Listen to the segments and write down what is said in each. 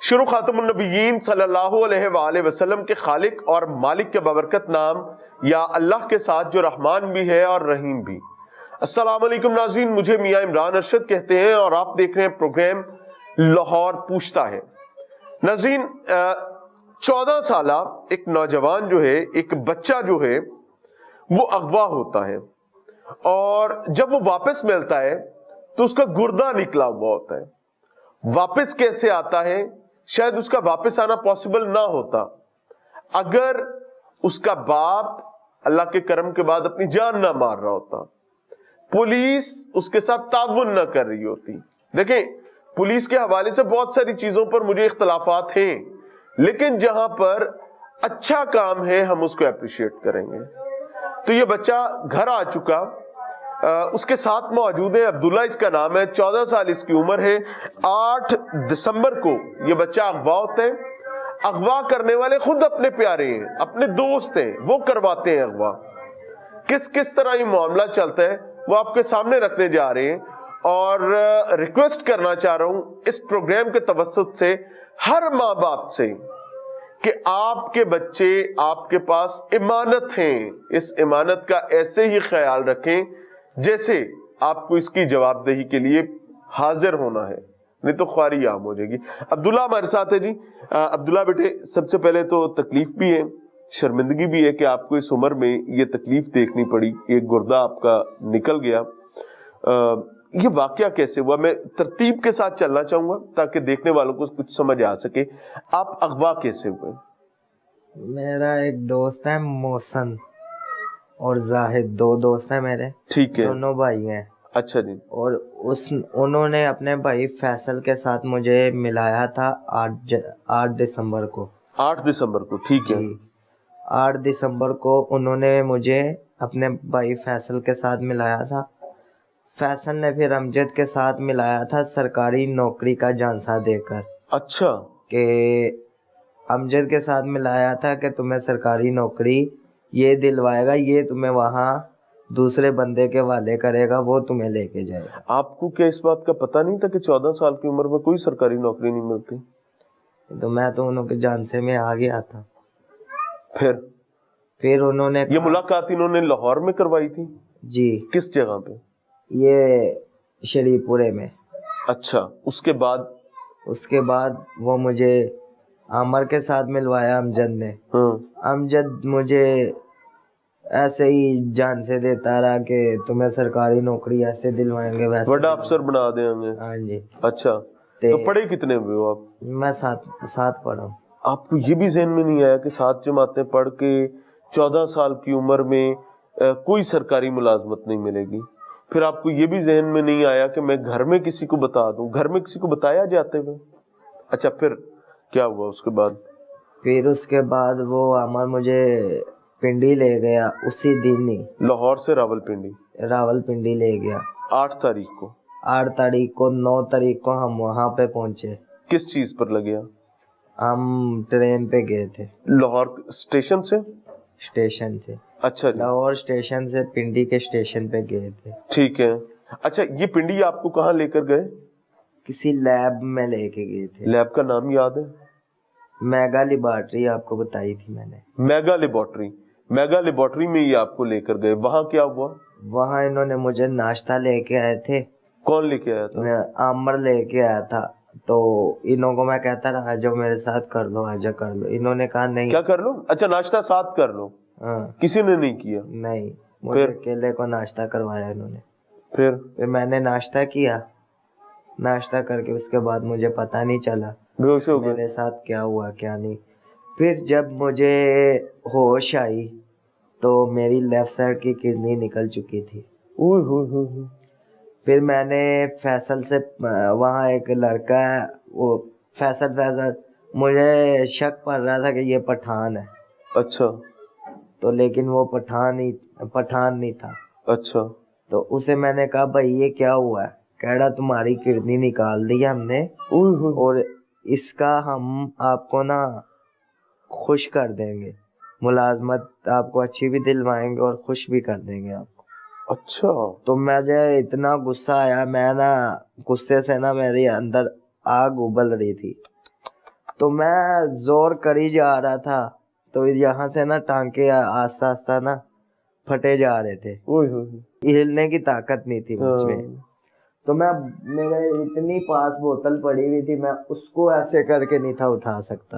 شروع خاتم النبیین صلی اللہ علیہ وآلہ وسلم کے خالق اور مالک کے بابرکت نام یا اللہ کے ساتھ جو رحمان بھی ہے اور رحیم بھی۔ السلام علیکم ناظرین، مجھے میاں عمران ارشد کہتے ہیں اور آپ دیکھ رہے ہیں پروگرام لاہور پوچھتا ہے۔ ناظرین، 14 سالہ ایک نوجوان جو ہے، ایک بچہ جو ہے وہ اغوا ہوتا ہے، اور جب وہ واپس ملتا ہے تو اس کا گردہ نکلا ہوا ہوتا ہے۔ واپس کیسے آتا ہے؟ شاید اس کا واپس آنا پاسبل نہ ہوتا اگر اس کا باپ اللہ کے کرم کے بعد اپنی جان نہ مار رہا ہوتا، پولیس اس کے ساتھ تعاون نہ کر رہی ہوتی۔ دیکھیں، پولیس کے حوالے سے بہت ساری چیزوں پر مجھے اختلافات ہیں، لیکن جہاں پر اچھا کام ہے ہم اس کو اپریشیٹ کریں گے۔ تو یہ بچہ گھر آ چکا، اس کے ساتھ موجود ہے عبداللہ، اس کا نام ہے، 14 سال اس کی عمر ہے۔ 8 دسمبر کو یہ بچہ اغوا ہوتا ہے۔ اغوا کرنے والے خود اپنے پیارے ہیں، اپنے دوست ہیں، وہ کرواتے ہیں اغوا۔ کس طرح یہ معاملہ چلتا ہے وہ آپ کے سامنے رکھنے جا رہے ہیں، اور ریکویسٹ کرنا چاہ رہا ہوں اس پروگرام کے توسط سے ہر ماں باپ سے کہ آپ کے بچے آپ کے پاس امانت ہیں، اس امانت کا ایسے ہی خیال رکھیں جیسے آپ کو اس کی جواب دہی کے لیے حاضر ہونا ہے، نہیں تو خواری عام ہو جائے گی۔ عبداللہ ہمارے ساتھ ہے۔ جی عبداللہ بیٹے، سب سے پہلے تو تکلیف بھی ہے، شرمندگی بھی ہے کہ آپ کو اس عمر میں یہ تکلیف دیکھنی پڑی، ایک گردہ آپ کا نکل گیا۔ یہ واقعہ کیسے ہوا؟ میں ترتیب کے ساتھ چلنا چاہوں گا تاکہ دیکھنے والوں کو کچھ سمجھ آ سکے۔ آپ اغوا کیسے ہوئے؟ میرا ایک دوست ہے محسن اور زاہد، 2 دوست ہیں میرے، ٹھیک ہے، دونوں بھائی ہیں۔ اچھا جی۔ اور انہوں نے اپنے بھائی فیصل کے ساتھ مجھے ملایا تھا 8 دسمبر کو۔ 8 دسمبر کو، ٹھیک ہے۔ جی 8 دسمبر کو انہوں نے مجھے اپنے بھائی فیصل کے ساتھ ملایا تھا۔ فیصل نے پھر امجد کے ساتھ ملایا تھا سرکاری نوکری کا جھانسا دے کر۔ اچھا، کہ امجد کے ساتھ ملایا تھا کہ تمہیں سرکاری نوکری یہ دلوائے گا، یہ تمہیں وہاں دوسرے بندے کے حوالے کرے گا، وہ تمہیں لے کے جائے گا۔ آپ کو کیا اس بات کا پتہ نہیں تھا کہ 14 سال کی عمر میں کوئی سرکاری نوکری نہیں ملتی؟ تو میں تو انہوں کے جانسے میں آ گیا تھا۔ پھر انہوں نے یہ ملاقات انہوں نے لاہور میں کروائی تھی؟ جی۔ کس جگہ پہ؟ یہ شریف پورے میں۔ اچھا، اس کے بعد وہ مجھے عامر کے ساتھ ملوایا امجد نے۔ امجد مجھے ایسے ہی جان سے دیتا رہا کہ تمہیں سرکاری نوکری ایسے دلوائیں گے، ویسے بڑا افسر بنا دیں گے۔ ہاں جی۔ اچھا، تو پڑھے کتنے ہوئے ہو آپ؟ میں 7 پڑھا ہوں۔ آپ کو یہ بھی ذہن میں نہیں آیا کہ 7 جماعتیں پڑھ کے 14 سال کی عمر میں کوئی سرکاری ملازمت نہیں ملے گی؟ پھر آپ کو یہ بھی ذہن میں نہیں آیا کہ میں گھر میں کسی کو بتا دوں؟ گھر میں کسی کو بتایا جاتے ہوئے؟ اچھا، پھر کیا ہوا اس کے بعد؟ پھر اس کے بعد وہ عامر مجھے پنڈی لے گیا اسی دن ہی، لاہور سے راول پنڈی لے گیا 8 تاریخ کو۔ 8 تاریخ کو 9 تاریخ کو ہم وہاں پہ پہنچے۔ کس چیز پر لگیا؟ ہم ٹرین پہ گئے تھے لاہور اسٹیشن سے؟ اچھا جی، لاہور اسٹیشن سے پنڈی کے اسٹیشن پہ گئے تھے۔ ٹھیک ہے۔ اچھا، یہ پنڈی آپ کو کہاں لے کر گئے؟ کسی لیب میں لے کے گئے تھے۔ لیب کا نام یاد ہے؟ میگا لیبارٹری، آپ کو بتائی تھی میں نے۔ میگا لیبارٹری میں یہ آپ کو لے کر گئے۔ وہاں کیا ہوا؟ وہاں انہوں نے مجھے ناشتہ لے کے آئے تھے۔ کون لے کے آیا تھا؟ عامر لے کے آیا تھا۔ تو انہوں کو میں کہتا رہا جو میرے ساتھ کر لو، آجا کر لو۔ انہوں نے کہا نہیں۔ کیا کر لو؟ اچھا، ناشتہ ساتھ کر لو۔ کسی نے نہیں کیا؟ نہیں، مجھے اکیلے کو ناشتہ کروایا انہوں نے۔ پھر میں نے ناشتہ کیا، ناشتہ کر کے اس کے بعد مجھے پتہ نہیں چلا بے ہوش ہو گئے میرے ساتھ کیا ہوا کیا نہیں۔ پھر جب مجھے ہوش آئی تو میری لیفٹ سائڈ کی کڈنی نکل چکی تھی۔ پھر میں نے فیصل سے، وہاں ایک لڑکا ہے وہ فیصل، مجھے شک پڑ رہا تھا کہ یہ پٹھان ہے۔ اچھا، تو لیکن وہ پٹھان نہیں تھا۔ اچھا، تو اسے میں نے کہا بھائی یہ کیا ہوا ہے؟ کہہ رہا تمہاری کڈنی نکال دی ہم نے، اور اس کا ہم آپ کو نا خوش کر دیں گے، ملازمت آپ کو اچھی بھی دلوائیں گے اور خوش بھی کر دیں گے آپ کو۔ اچھا، تو مجھے اتنا غصہ آیا، میں نا غصے سے نا میرے اندر آگ ابل رہی تھی۔ تو میں زور کری جا رہا تھا تو یہاں سے نا ٹانکے آہستہ آہستہ نا پھٹے جا رہے تھے، ہلنے کی طاقت نہیں تھی مجھ میں. تو میرے اتنی پاس بوتل پڑی ہوئی تھی، میں اس کو ایسے کر کے نہیں تھا اٹھا سکتا.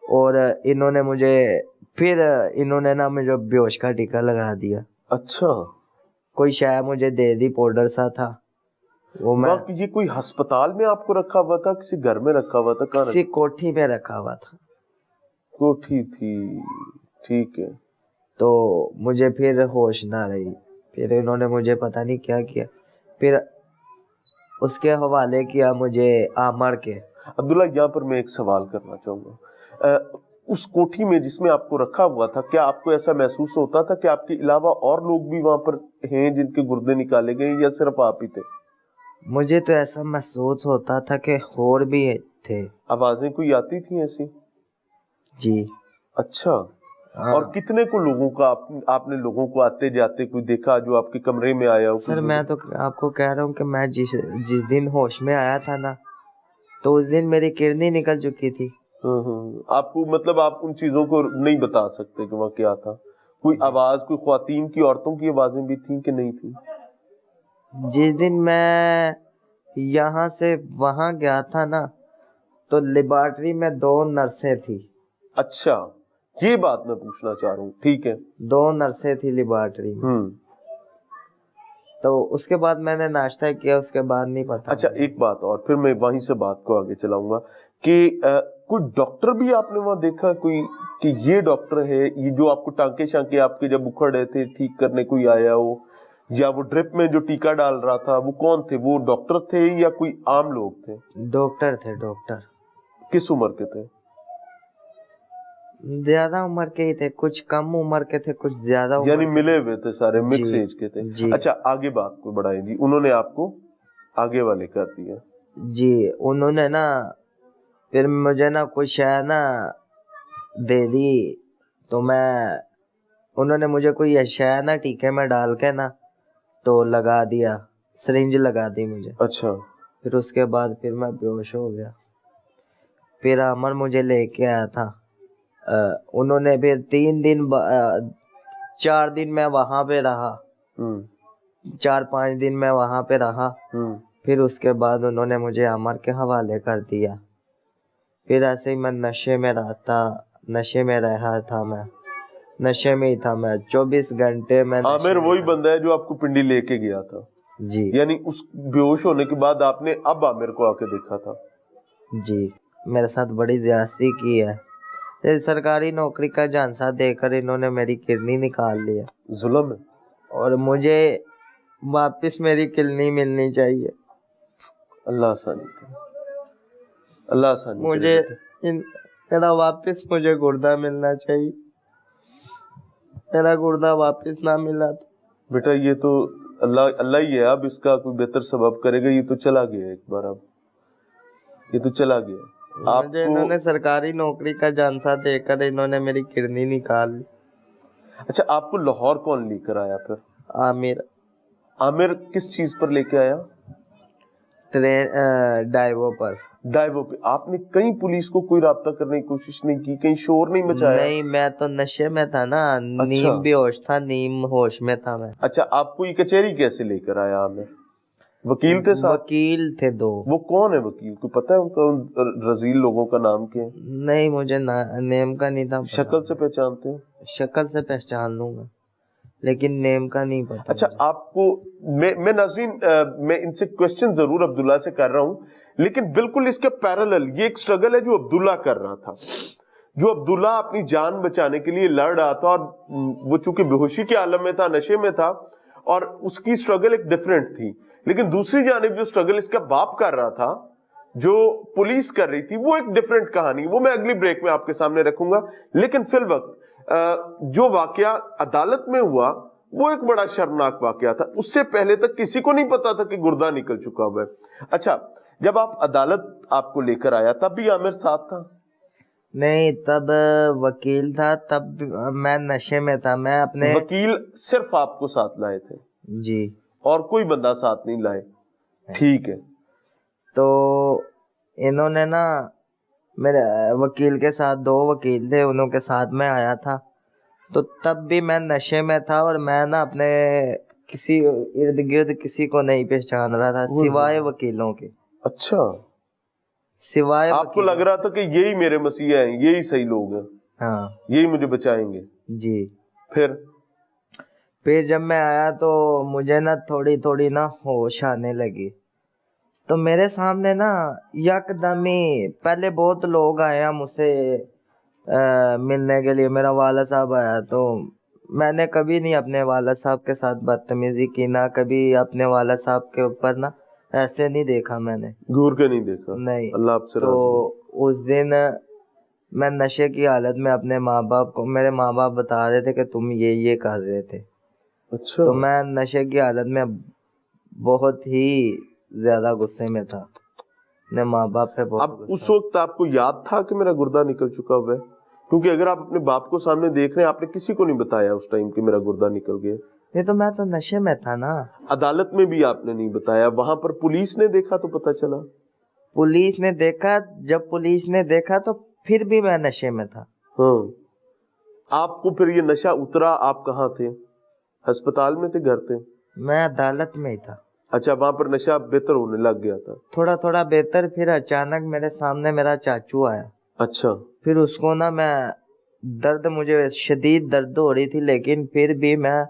اور انہوں نے انہوں نے نا مجھے بیہوش کا ٹیکا لگا دیا. اچھا، کوئی شاید مجھے دے دی، پاؤڈر سا تھا وہ. میں یہ کوئی ہسپتال میں آپ کو رکھا ہوا تھا، کسی گھر میں رکھا ہوا تھا؟ کسی کوٹھی میں رکھا ہوا تھا. کوٹھی تھی، ٹھیک ہے. تو مجھے پھر ہوش نہ رہی، پھر انہوں نے مجھے پتہ نہیں کیا کیا، پھر اس کے حوالے کیا مجھے عامر کے. عبداللہ یہاں پر میں ایک سوال کرنا چاہوں گا، اس کوٹھی میں جس میں آپ کو رکھا ہوا تھا، کیا آپ کو ایسا محسوس ہوتا تھا کہ آپ کے علاوہ اور لوگ بھی وہاں پر ہیں جن کے گردے نکالے گئے، یا صرف آپ ہی تھے؟ مجھے تو ایسا محسوس ہوتا تھا کہ اور بھی تھے. آوازیں کوئی آتی تھیں ایسی؟ جی. اچھا. اور کتنے کو لوگوں کا آپ نے لوگوں کو آتے جاتے کوئی دیکھا جو آپ کے کمرے میں آیا ہو؟ سر میں تو آپ کو کہہ رہا ہوں کہ میں جس دن ہوش میں آیا تھا نا، تو اس دن میری کرنی نکل چکی تھی. آپ کو مطلب آپ ان چیزوں کو نہیں بتا سکتے کہ وہاں کیا تھا؟ کوئی آواز، کوئی خواتین کی، عورتوں کی آوازیں بھی تھیں کہ نہیں تھیں؟ جس دن میں یہاں سے وہاں گیا تھا نا، تو لیبارٹری میں 2 نرسیں تھی. اچھا، یہ بات میں پوچھنا چاہ رہا ہوں. ٹھیک ہے. 2 نرسیں تھی لیبارٹری میں. تو اس کے بعد میں نے ناشتہ کیا، اس کے بعد نہیں پتا. اچھا، ایک بات اور، پھر میں وہیں سے بات کو آگے چلاؤں گا کہ کوئی ڈاکٹر بھی آپ نے وہاں دیکھا کوئی کہ یہ ڈاکٹر ہے، یہ جو آپ کو ٹانکے شانکے آپ کے جب اکھڑ رہے تھے ٹھیک کرنے کوئی آیا ہو، یا وہ ڈرپ میں جو ٹیکا ڈال رہا تھا وہ کون تھے؟ وہ ڈاکٹر تھے یا کوئی عام لوگ تھے؟ ڈاکٹر تھے. ڈاکٹر. کس عمر کے تھے؟ زیادہ عمر کے ہی تھے، کچھ کم عمر کے تھے، کچھ زیادہ عمر یعنی کے ملے ہوئے تھے سارے، مکس ایج کے تھے. جی. اچھا، آگے بات کو بڑھائیں جی. انہوں نے آپ کو آگے والے کر دیا؟ جی. انہوں نے نا پھر مجھے نا کچھ ہے نا دے دی، تو انہوں نے مجھے کوئی اشیاء نا ٹیکے میں ڈال کے نا تو لگا دیا، سرنج لگا دی مجھے. اچھا. پھر اس کے بعد پھر میں بیہوش ہو گیا. پھر عامر مجھے لے کے آیا تھا. انہوں نے پھر 4 دن میں وہاں پہ رہا، 4-5 دن میں وہاں پہ رہا. پھر اس کے بعد انہوں نے مجھے عامر کے حوالے کر دیا. پھر ایسے ہی میں نشے میں رہا تھا، میں نشے میں ہی تھا. میں 24 گھنٹے میں. عامر وہی بندہ ہے جو آپ کو پنڈی لے کے گیا تھا؟ جی. یعنی اس بیہوش ہونے کے بعد آپ نے اب عامر کو آ کے دیکھا تھا؟ جی. میرے ساتھ بڑی زیادتی کی ہے. سرکاری نوکری کا جھانسا دے کر انہوں نے میری کرنی نکال لیا. ظلم ہے. اور مجھے واپس میری کرنی ملنی چاہیے. اللہ آسانی کرے، اللہ آسانی مجھے میرا واپس مجھے گردہ ملنا چاہیے. میرا گردہ واپس نہ ملا تو بیٹا یہ تو اللہ ہی ہے، اب اس کا کوئی بہتر سبب کرے گا. یہ تو چلا گیا ایک بار، اب یہ تو چلا گیا. مجھے انہوں نے سرکاری نوکری کا جھانسا دے کر انہوں نے میری کرنی نکال لی. اچھا، آپ کو لاہور کون لے کر آیا پھر؟ عامر کس چیز پر لے کے آیا؟ ڈائیو پر. ڈائیو پہ. آپ نے کہیں پولیس کو کوئی رابطہ کرنے کی کوشش نہیں کی؟ کہیں شور نہیں مچایا؟ نہیں، میں تو نشے میں تھا نا. نیم بے ہوش تھا، نیم ہوش میں تھا میں. اچھا، آپ کو یہ کچہری کیسے لے کر آیا عامر؟ وکیل تھے ساتھ؟ وکیل تھے 2. وہ کون ہے وکیل؟ کو پتہ ہے ان کا رذیل لوگوں کا نام کیا ہے؟ نہیں، مجھے نیم کا نہیں تھا. شکل سے پہچانتے ہیں؟ شکل سے پہچان لوں گا لیکن نیم کا نہیں پتا. اچھا، آپ کو میں ناظرین میں ان سے کوسچن ضرور عبداللہ سے کر رہا ہوں، لیکن بالکل اس کے پیرالل یہ ایک سٹرگل ہے جو عبداللہ کر رہا تھا. جو عبداللہ اپنی جان بچانے کے لیے لڑ رہا تھا، اور وہ چونکہ بے ہوشی کے عالم میں تھا، نشے میں تھا، اور اس کی سٹرگل ایک ڈیفرنٹ تھی. لیکن دوسری جانب جو سٹرگل اس کا باپ کر رہا تھا، جو پولیس کر رہی تھی، وہ ایک ڈیفرنٹ کہانی. وہ میں اگلی بریک میں آپ کے سامنے رکھوں گا. لیکن فی الوقت جو واقعہ عدالت میں ہوا وہ ایک بڑا شرمناک واقعہ تھا. اس سے پہلے تک کسی کو نہیں پتا تھا کہ گردہ نکل چکا ہوا ہے. اچھا، جب آپ عدالت آپ کو لے کر آیا تب بھی عامر ساتھ تھا؟ نہیں، تب وکیل تھا. تب میں نشے میں تھا. میں اپنے وکیل صرف آپ کو ساتھ لائے تھے؟ جی. اور کوئی بندہ ساتھ نہیں لائے؟ ٹھیک ہے. تو انہوں نے نا میرے وکیل کے ساتھ 2 وکیل تھے، انہوں کے ساتھ میں آیا تھا، تو تب بھی میں نشے میں تھا اور میں نا اپنے کسی ارد گرد کسی کو نہیں پہچان رہا تھا سوائے وکیلوں کے. اچھا، سوائے آپ کو لگ رہا تھا کہ یہی میرے مسیح ہیں، یہی صحیح لوگ ہیں، ہاں یہی مجھے بچائیں گے. جی. پھر جب میں آیا تو مجھے نا تھوڑی تھوڑی نا ہوش آنے لگی، تو میرے سامنے نا یکدم ہی پہلے بہت لوگ آئے ہیں مجھ سے ملنے کے لیے. میرا والد صاحب آیا، تو میں نے کبھی نہیں اپنے والد صاحب کے ساتھ بدتمیزی کی، نہ کبھی اپنے والد صاحب کے اوپر نا ایسے نہیں دیکھا میں نے، گور کے نہیں دیکھا. نہیں. اللہ آپ سے تو راضی ہو. اس دن میں نشے کی حالت میں اپنے ماں باپ کو، میرے ماں باپ بتا رہے تھے کہ تم یہ کر رہے تھے. اچھا، تو میں نشے کی حالت میں بہت ہی زیادہ غصے میں تھا اپنے ماں باپ پہ. اب اس وقت آپ کو یاد تھا کہ میرا گردہ نکل چکا ہوا ہے؟ کیونکہ اگر آپ اپنے باپ کو سامنے دیکھ رہے ہیں، آپ نے کسی کو نہیں بتایا اس ٹائم کہ میرا گردہ نکل گیا. یہ تو میں تو نشے میں تھا نا. عدالت میں بھی آپ نے نہیں بتایا، وہاں پر پولیس نے دیکھا تو پتا چلا؟ پولیس نے دیکھا، جب پولیس نے دیکھا تو پھر بھی میں نشے میں تھا. ہاں. آپ کو پھر یہ نشہ اترا، آپ کہاں تھے؟ ہسپتال میں تھے، گھر تھے؟ میں عدالت میں ہی تھا. اچھا، وہاں پر نشہ بہتر ہونے لگ گیا تھا؟ تھوڑا تھوڑا بہتر. پھر اچانک میرے سامنے میرا چاچو آیا. اچھا. پھر اس کو نا میں مجھے شدید درد ہو رہی تھی، لیکن پھر بھی میں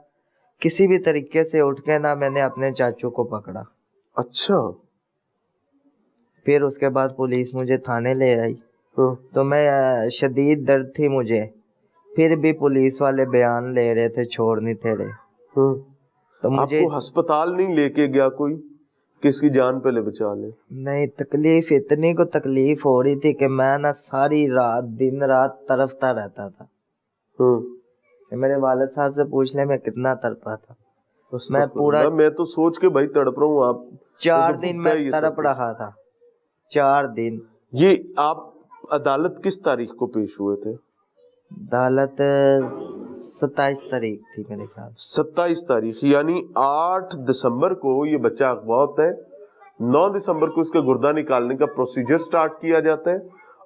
کسی بھی طریقے سے اٹھ کے نا میں نے اپنے چاچو کو پکڑا. اچھا. پھر اس کے بعد پولیس مجھے تھانے لے آئی. ہاں. تو میں شدید درد تھی مجھے، پھر بھی پولیس والے بیان لے رہے تھے، چھوڑ نہیں تھے رہے. ہاں. تو آپ مجھے کو ہسپتال نہیں لے کے گیا کوئی کہ اس کی جان پہلے بچا لے؟ نہیں، تکلیف اتنی کو تکلیف ہو رہی تھی کہ میں نا ساری رات دن رات تڑپتا رہتا تھا. ہاں. میرے والد صاحب سے پوچھ لیں میں کتنا تڑپا تھا. میں پورا میں تو سوچ کے بھائی تڑپ رہا ہوں. آپ 4 دن میں تڑپ رہا تھا. 4 دن. یہ آپ عدالت کس تاریخ کو پیش ہوئے تھے؟ عدالت 27 تاریخ تھی میرے خیال. 27 تاریخ، یعنی 8 دسمبر کو یہ بچہ اغوا ہوتا ہے، 9 دسمبر کو اس کا گردہ نکالنے کا پروسیجر سٹارٹ کیا جاتا ہے،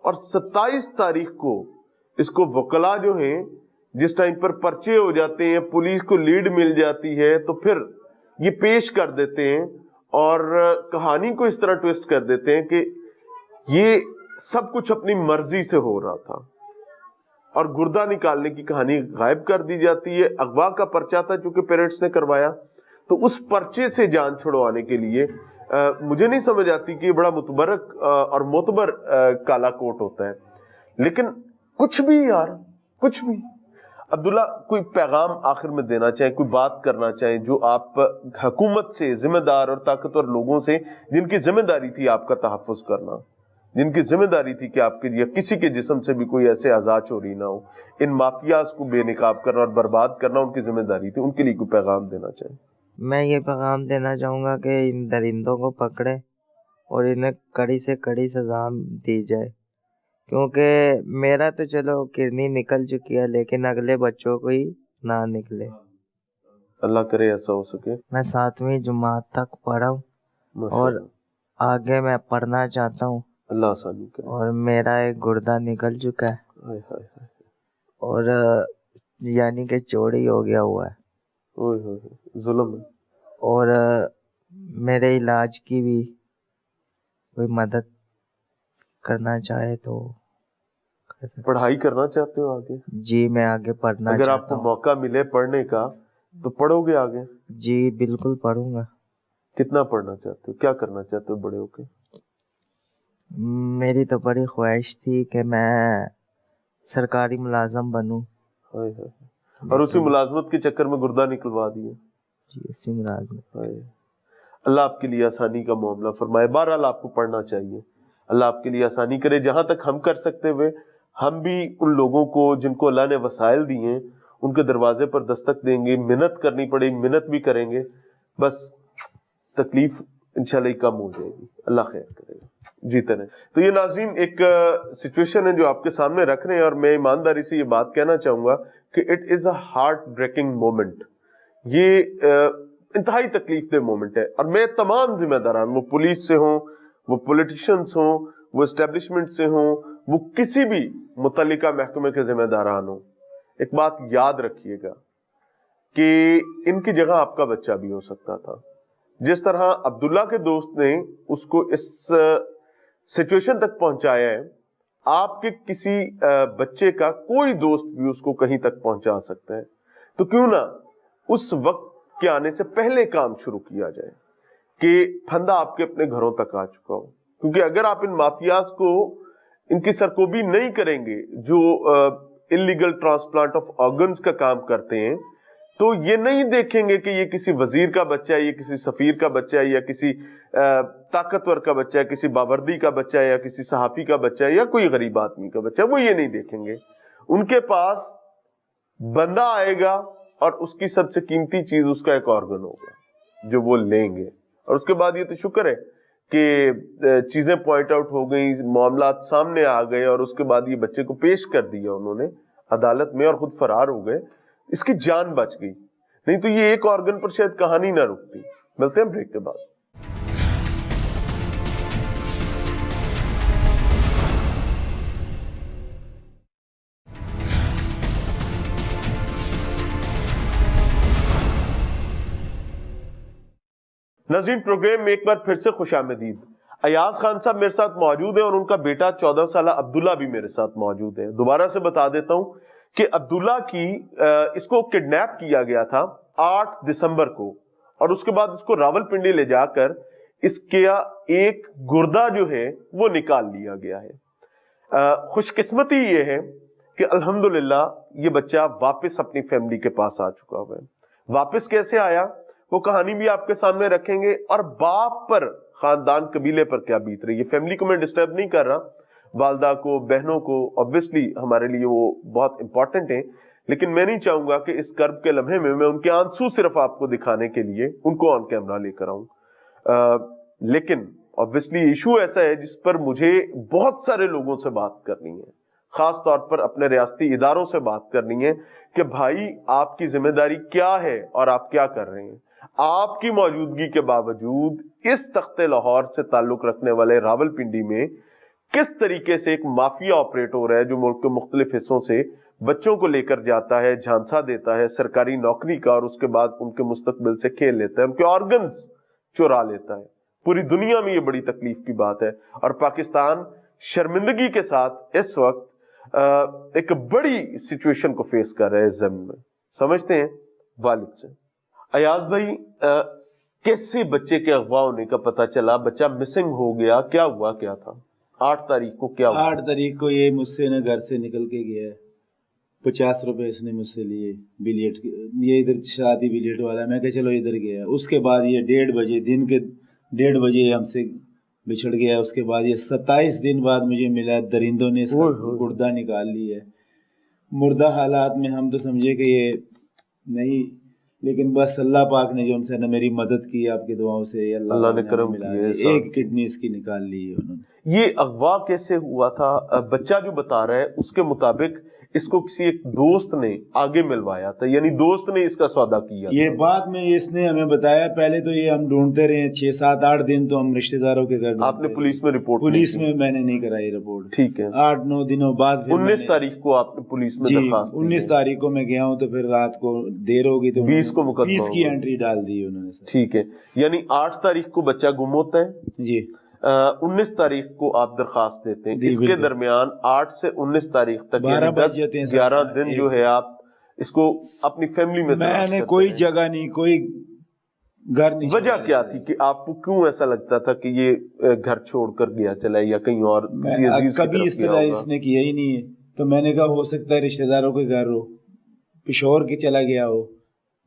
اور 27 تاریخ کو اس کو وکلا جو ہیں جس ٹائم پر پرچے ہو جاتے ہیں، پولیس کو لیڈ مل جاتی ہے، تو پھر یہ پیش کر دیتے ہیں اور کہانی کو اس طرح ٹویسٹ کر دیتے ہیں کہ یہ سب کچھ اپنی مرضی سے ہو رہا تھا اور گردہ نکالنے کی کہانی غائب کر دی جاتی ہے. اغوا کا پرچہ تھا چونکہ پیرنٹس نے کروایا، تو اس پرچے سے جان چھڑوانے کے لیے مجھے نہیں سمجھ آتی کہ یہ بڑا متبرک اور معتبر کالا کوٹ ہوتا ہے. لیکن کچھ بھی یار، کچھ بھی. عبداللہ، کوئی پیغام آخر میں دینا چاہیں، کوئی بات کرنا چاہیں جو آپ حکومت سے، ذمہ دار اور طاقتور لوگوں سے جن کی ذمہ داری تھی آپ کا تحفظ کرنا، جن کی ذمہ داری تھی کہ آپ کے یا کسی کے جسم سے بھی کوئی ایسے اعضاء چوری نہ ہو، ان مافیاز کو بے نقاب کرنا اور برباد کرنا ان کی ذمہ داری تھی، ان کے لیے کوئی پیغام دینا چاہیں؟ میں یہ پیغام دینا چاہوں گا کہ ان درندوں کو پکڑے اور انہیں کڑی سے کڑی سزا دی جائے، کیونکہ میرا تو چلو کرنی نکل چکی ہے، لیکن اگلے بچوں کو ہی نہ نکلے. اللہ کرے ایسا ہو سکے. میں 7ویں جماعت تک پڑھا ہوں اور آگے میں پڑھنا چاہتا ہوں. اللہ آسانی کرے. اور میرا ایک گردہ نکل چکا ہے اور یعنی کہ چوری ہو گیا ہوا ہے، ظلم ہے. اور میرے علاج کی بھی کوئی مدد کرنا چاہے تو. پڑھائی کرنا چاہتے ہو آگے؟ جی میں آگے پڑھنا اگر چاہتا آپ کو موقع ملے پڑھنے کا تو پڑھو گے آگے؟ جی بالکل پڑھوں گا. کتنا پڑھنا چاہتے ہو؟ کیا کرنا چاہتے ہو بڑے ہو کے؟ میری تو بڑی خواہش تھی کہ میں سرکاری ملازم بنوں. اور اسی ملازمت کے چکر میں گردہ نکلوا دیے؟ جی اسی ملازمت. اللہ آپ کے لیے آسانی کا معاملہ فرمائے. بہرحال آپ کو پڑھنا چاہیے، اللہ آپ کے لیے آسانی کرے. جہاں تک ہم کر سکتے ہوئے ہم بھی ان لوگوں کو جن کو اللہ نے وسائل دی ہیں ان کے دروازے پر دستک دیں گے. محنت کرنی پڑے گی، محنت بھی کریں گے، بس تکلیف انشاءاللہ ہی کم ہو جائے گی. اللہ خیر کرے گا. جیتے رہیں. تو یہ ناظرین ایک سچویشن ہے جو آپ کے سامنے رکھ رہے ہیں، اور میں ایمانداری سے یہ بات کہنا چاہوں گا کہ it is a heart breaking moment. یہ انتہائی تکلیف دہ مومنٹ ہے، اور میں تمام ذمہ داران، وہ پولیس سے ہوں، وہ پولیٹیشنز ہوں، وہ اسٹیبلشمنٹ سے ہوں, وہ کسی بھی متعلقہ محکمے کے ذمہ داران ہوں, ایک بات یاد رکھیے گا کہ ان کی جگہ آپ کا بچہ بھی ہو سکتا تھا. جس طرح عبداللہ کے دوست نے اس کو اس سچویشن تک پہنچایا ہے, آپ کے کسی بچے کا کوئی دوست بھی اس کو کہیں تک پہنچا سکتا ہے. تو کیوں نہ اس وقت کے آنے سے پہلے کام شروع کیا جائے کہ پھندا آپ کے اپنے گھروں تک آ چکا ہو. کیونکہ اگر آپ ان مافیاز کو ان کی سرکوبی نہیں کریں گے جو انلیگل ٹرانسپلانٹ آف آرگنز کا کام کرتے ہیں, تو یہ نہیں دیکھیں گے کہ یہ کسی وزیر کا بچہ ہے, یہ کسی سفیر کا بچہ ہے, یا کسی طاقتور کا بچہ ہے, کسی باوردی کا بچہ ہے, یا کسی صحافی کا بچہ ہے, یا کوئی غریب آدمی کا بچہ ہے. وہ یہ نہیں دیکھیں گے. ان کے پاس بندہ آئے گا اور اس کی سب سے قیمتی چیز اس کا ایک آرگن ہوگا جو وہ لیں گے. اور اس کے بعد یہ تو شکر ہے کہ چیزیں پوائنٹ آؤٹ ہو گئیں, معاملات سامنے آ گئے, اور اس کے بعد یہ بچے کو پیش کر دیا انہوں نے عدالت میں اور خود فرار ہو گئے. اس کی جان بچ گئی, نہیں تو یہ ایک آرگن پر شاید کہانی نہ رکتی. ملتے ہیں بریک کے بعد. ناظرین, پروگرام میں ایک بار پھر سے خوش آمدید. ایاز خان صاحب میرے ساتھ موجود ہیں اور ان کا بیٹا 14 سالہ عبداللہ بھی میرے ساتھ موجود ہے. دوبارہ سے بتا دیتا ہوں کہ عبداللہ کی اس کو کڈنیپ کیا گیا تھا 8 دسمبر کو, اور اس کے بعد اس کو راول پنڈی لے جا کر اس کا ایک گردہ جو ہے وہ نکال لیا گیا ہے. خوش قسمتی یہ ہے کہ الحمدللہ یہ بچہ واپس اپنی فیملی کے پاس آ چکا ہوا ہے. واپس کیسے آیا وہ کہانی بھی آپ کے سامنے رکھیں گے, اور باپ پر, خاندان قبیلے پر کیا بیت رہی ہے. فیملی کو میں ڈسٹرب نہیں کر رہا, والدہ کو, بہنوں کو obviously ہمارے لیے وہ بہت امپورٹنٹ ہیں, لیکن میں نہیں چاہوں گا کہ اس کرب کے لمحے میں ان کے آنسو صرف آپ کو دکھانے کے لیے ان کو آن کیمرہ لے کر آؤں. لیکن obviously ایشو ایسا ہے جس پر مجھے بہت سارے لوگوں سے بات کرنی ہے, خاص طور پر اپنے ریاستی اداروں سے بات کرنی ہے کہ بھائی آپ کی ذمہ داری کیا ہے اور آپ کیا کر رہے ہیں. آپ کی موجودگی کے باوجود اس تخت لاہور سے تعلق رکھنے والے راول پنڈی میں کس طریقے سے ایک مافیا آپریٹ ہو رہا ہے جو ملک کے مختلف حصوں سے بچوں کو لے کر جاتا ہے, جھانسا دیتا ہے سرکاری نوکری کا, اور اس کے بعد ان کے مستقبل سے کھیل لیتا ہے, ان کے آرگنز چرا لیتا ہے. پوری دنیا میں یہ بڑی تکلیف کی بات ہے, اور پاکستان شرمندگی کے ساتھ اس وقت ایک بڑی سچویشن کو فیس کر رہا ہے اس زمین میں. سمجھتے ہیں والد سے. ایاز بھائی, کیسے بچے کے اغوا ہونے کا پتہ چلا؟ بچہ مسنگ ہو گیا, کیا ہوا, کیا تھا 8 تاریخ کو کیا ہوا؟ 8 تاریخ کو یہ مجھ سے گھر سے نکل کے گیا ہے. 50 روپے اس نے مجھ سے لیے بلیٹ, یہ ادھر شادی بلیٹ والا, میں کہ چلو ادھر گیا. اس کے بعد یہ 1:30 بجے, دن کے 1:30 بجے ہم سے بچھڑ گیا. اس کے بعد یہ 27 دن بعد مجھے ملا, درندوں نے اس کا گردہ نکال لی ہے. مردہ حالات میں ہم تو سمجھے کہ یہ نہیں, لیکن بس اللہ پاک نے جو ہم سے میری مدد کی آپ کی دعاؤں سے, اللہ نے کرم کیا, ایک کڈنی اس کی نکال لی ہے انہوں نے. یہ اغوا کیسے ہوا تھا؟ بچہ جو بتا رہا ہے اس کے مطابق اس کو کسی ایک دوست نے آگے ملوایا تھا, یعنی دوست نے اس کا سودا کیا. یہ بعد میں اس نے ہمیں بتایا, پہلے تو یہ ہم ڈھونڈتے رہے 6, 7, 8 دن تو ہم رشتہ داروں کے گھر. آپ نے پولیس میں رپورٹ؟ پولیس میں میں نے نہیں کرائی رپورٹ. ٹھیک ہے. 8, 9 دنوں بعد 19 تاریخ کو آپ نے پولیس میں درخواست دی؟ 19 تاریخ کو میں گیا ہوں, تو پھر رات کو دیر ہوگی تو 20 کو مقدمہ 20 کی انٹری ڈال دی انہوں نے. ٹھیک ہے, یعنی 8 تاریخ کو بچہ گم ہوتا ہے جی, 19 تاریخ کو آپ درخواست دیتے ہیں. اس کے درمیان 8 سے 19 تاریخ تک 11 دن جو ہے آپ اس کو اپنی فیملی میں نے کوئی جگہ نہیں, کوئی گھر نہیں. وجہ کیا تھی کہ آپ کو کیوں ایسا لگتا تھا کہ یہ گھر چھوڑ کر گیا چلا یا کہیں اور کسی عزیز کی طرف گیا ہوگا؟ کبھی اس طرح اس نے کیا ہی نہیں ہے, تو میں نے کہا ہو سکتا ہے رشتہ داروں کے گھر ہو, پشور کے چلا گیا ہو.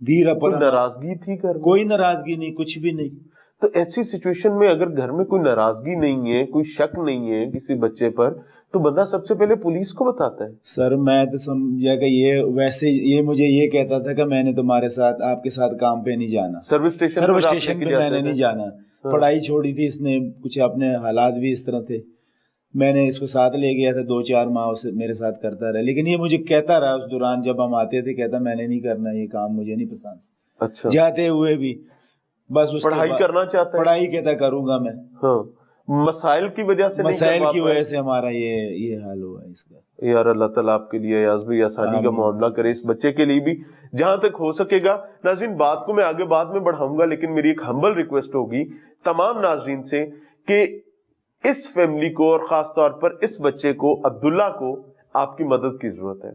ناراضگی تھی گھر؟ کوئی ناراضگی نہیں, کچھ بھی نہیں. تو ایسی سچویشن میں اگر گھر میں کوئی ناراضگی نہیں ہے, کوئی شک نہیں ہے کسی بچے پر, تو بندہ سب سے پہلے پولیس کو بتاتا ہے. سر میں تو سمجھا کہ یہ ویسے یہ مجھے یہ کہتا تھا کہ میں نے تمہارے ساتھ, آپ کے ساتھ کام پہ نہیں جانا, سروس اسٹیشن پہ میں نے نہیں جانا. پڑھائی چھوڑی تھی اس نے, کچھ اپنے حالات بھی اس طرح تھے. میں نے اس کو ساتھ لے گیا تھا, 2-4 ماہ اسے میرے ساتھ کرتا رہا, لیکن یہ مجھے کہتا رہا اس دوران جب ہم آتے تھے, کہتا میں نے نہیں کرنا یہ کام, مجھے نہیں پسند. اچھا. جاتے ہوئے بھی بس پڑھائی کرنا چاہتا ہے, پڑھائی کہتا کروں گا میں. ہاں, مسائل کی وجہ سے نہیں مسائل کروا کی پائے؟ وجہ سے ہمارا یہ حال ہوا ہے اس کا. یار اللہ تعالیٰ آپ کے لیے ایاز بھائی آسانی کا معاملہ کرے اس بچے کے لیے بھی جہاں تک ہو سکے گا. ناظرین بات کو میں آگے بعد میں بڑھاؤں گا، لیکن میری ایک ہمبل ریکویسٹ ہوگی تمام ناظرین سے کہ اس فیملی کو اور خاص طور پر اس بچے کو، عبداللہ کو، آپ کی مدد کی ضرورت ہے.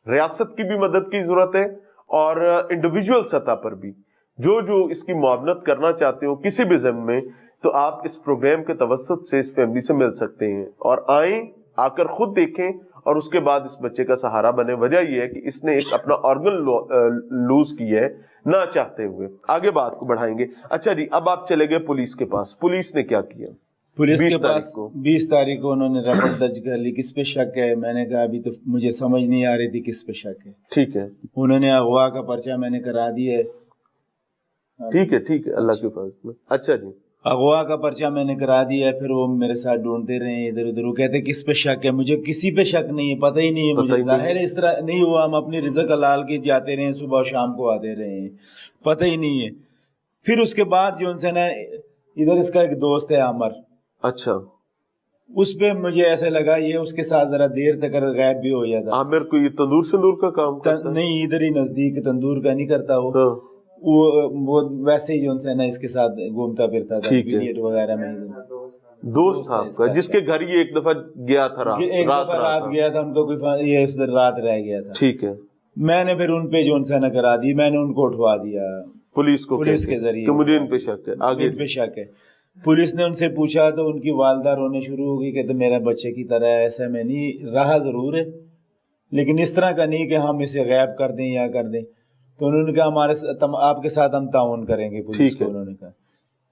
ریاست کی بھی مدد کی ضرورت ہے اور انڈیویجول سطح پر بھی جو اس کی معاونت کرنا چاہتے ہو کسی بھی ضمن میں، تو آپ اس پروگرام کے توسط سے اس فیملی سے مل سکتے ہیں اور آئیں، آ کر خود دیکھیں اور اس کے بعد اس بچے کا سہارا بنے. وجہ یہ ہے کہ اس نے ایک اپنا آرگن لوز کی ہے نہ چاہتے ہوئے. آگے بات کو بڑھائیں گے. اچھا جی، اب آپ چلے گئے پولیس کے پاس. پولیس نے کیا کیا؟ پولیس 20 کے پاس تاریخ کو 20 تاریخ کو انہوں نے رپورٹ درج کر لی. کس پہ شک ہے؟ میں نے کہا ابھی تو مجھے سمجھ نہیں آ رہی تھی کس پہ شک ہے. ٹھیک ہے انہوں نے اغوا کا پرچہ میں نے کرا دیا ہے. ٹھیک ہے اللہ کے پاس میں. اچھا جی، اغوا کا پرچہ میں نے کرا دیا ہے. پھر وہ میرے ساتھ ڈھونڈتے رہے ادھر ادھر. وہ کہتے کس پہ شک ہے؟ مجھے کسی پہ شک نہیں ہے، پتہ ہی نہیں ہے مجھے. ظاہر ہے اس طرح نہیں ہوا، ہم اپنی رزق حلال کے جاتے رہے، صبح شام کو آتے رہے، پتہ ہی نہیں ہے. پھر اس کے بعد جو ان سے نا ادھر اس کا ایک دوست ہے عامر، اچھا اس پہ مجھے ایسے لگا یہ اس کے ساتھ ذرا دیر تک غائب بھی ہو جاتا. عامر کو یہ تندور سندور کا کام کرتا ہے؟ نہیں، ادھر ہی نزدیک تندور کا نہیں کرتا وہ. ہاں، وہ ویسے ہی جو ان سے نا اس کے ساتھ گھومتا پھرتا تھا ٹھیک ہے. بلیٹ وغیرہ میں. دوست تھا آپ کا جس کے گھر یہ ایک دفعہ گیا تھا ایک دفعہ رات گیا تھا، ان کو کوئی یہ اس دن رات رہ گیا تھا. ٹھیک ہے. میں نے پھر ان پہ جو ان سے نہ کرا دی، میں نے ان کو اٹھوا دیا پولیس کو پولیس کے ذریعے کہ مجھے ان پہ شک ہے. آگے ان پہ شک ہے. پولیس نے ان سے پوچھا تو ان کی والدہ رونے شروع ہو گئی کہ تو میرا بچے کی طرح ہے. ایسا میں نہیں رہا، ضرور ہے لیکن اس طرح کا نہیں کہ ہم اسے غائب کر دیں یا کر دیں. تو انہوں نے کہا ہمارے آپ کے ساتھ ہم تعاون کریں گے. پولیس کو انہوں نے کہا،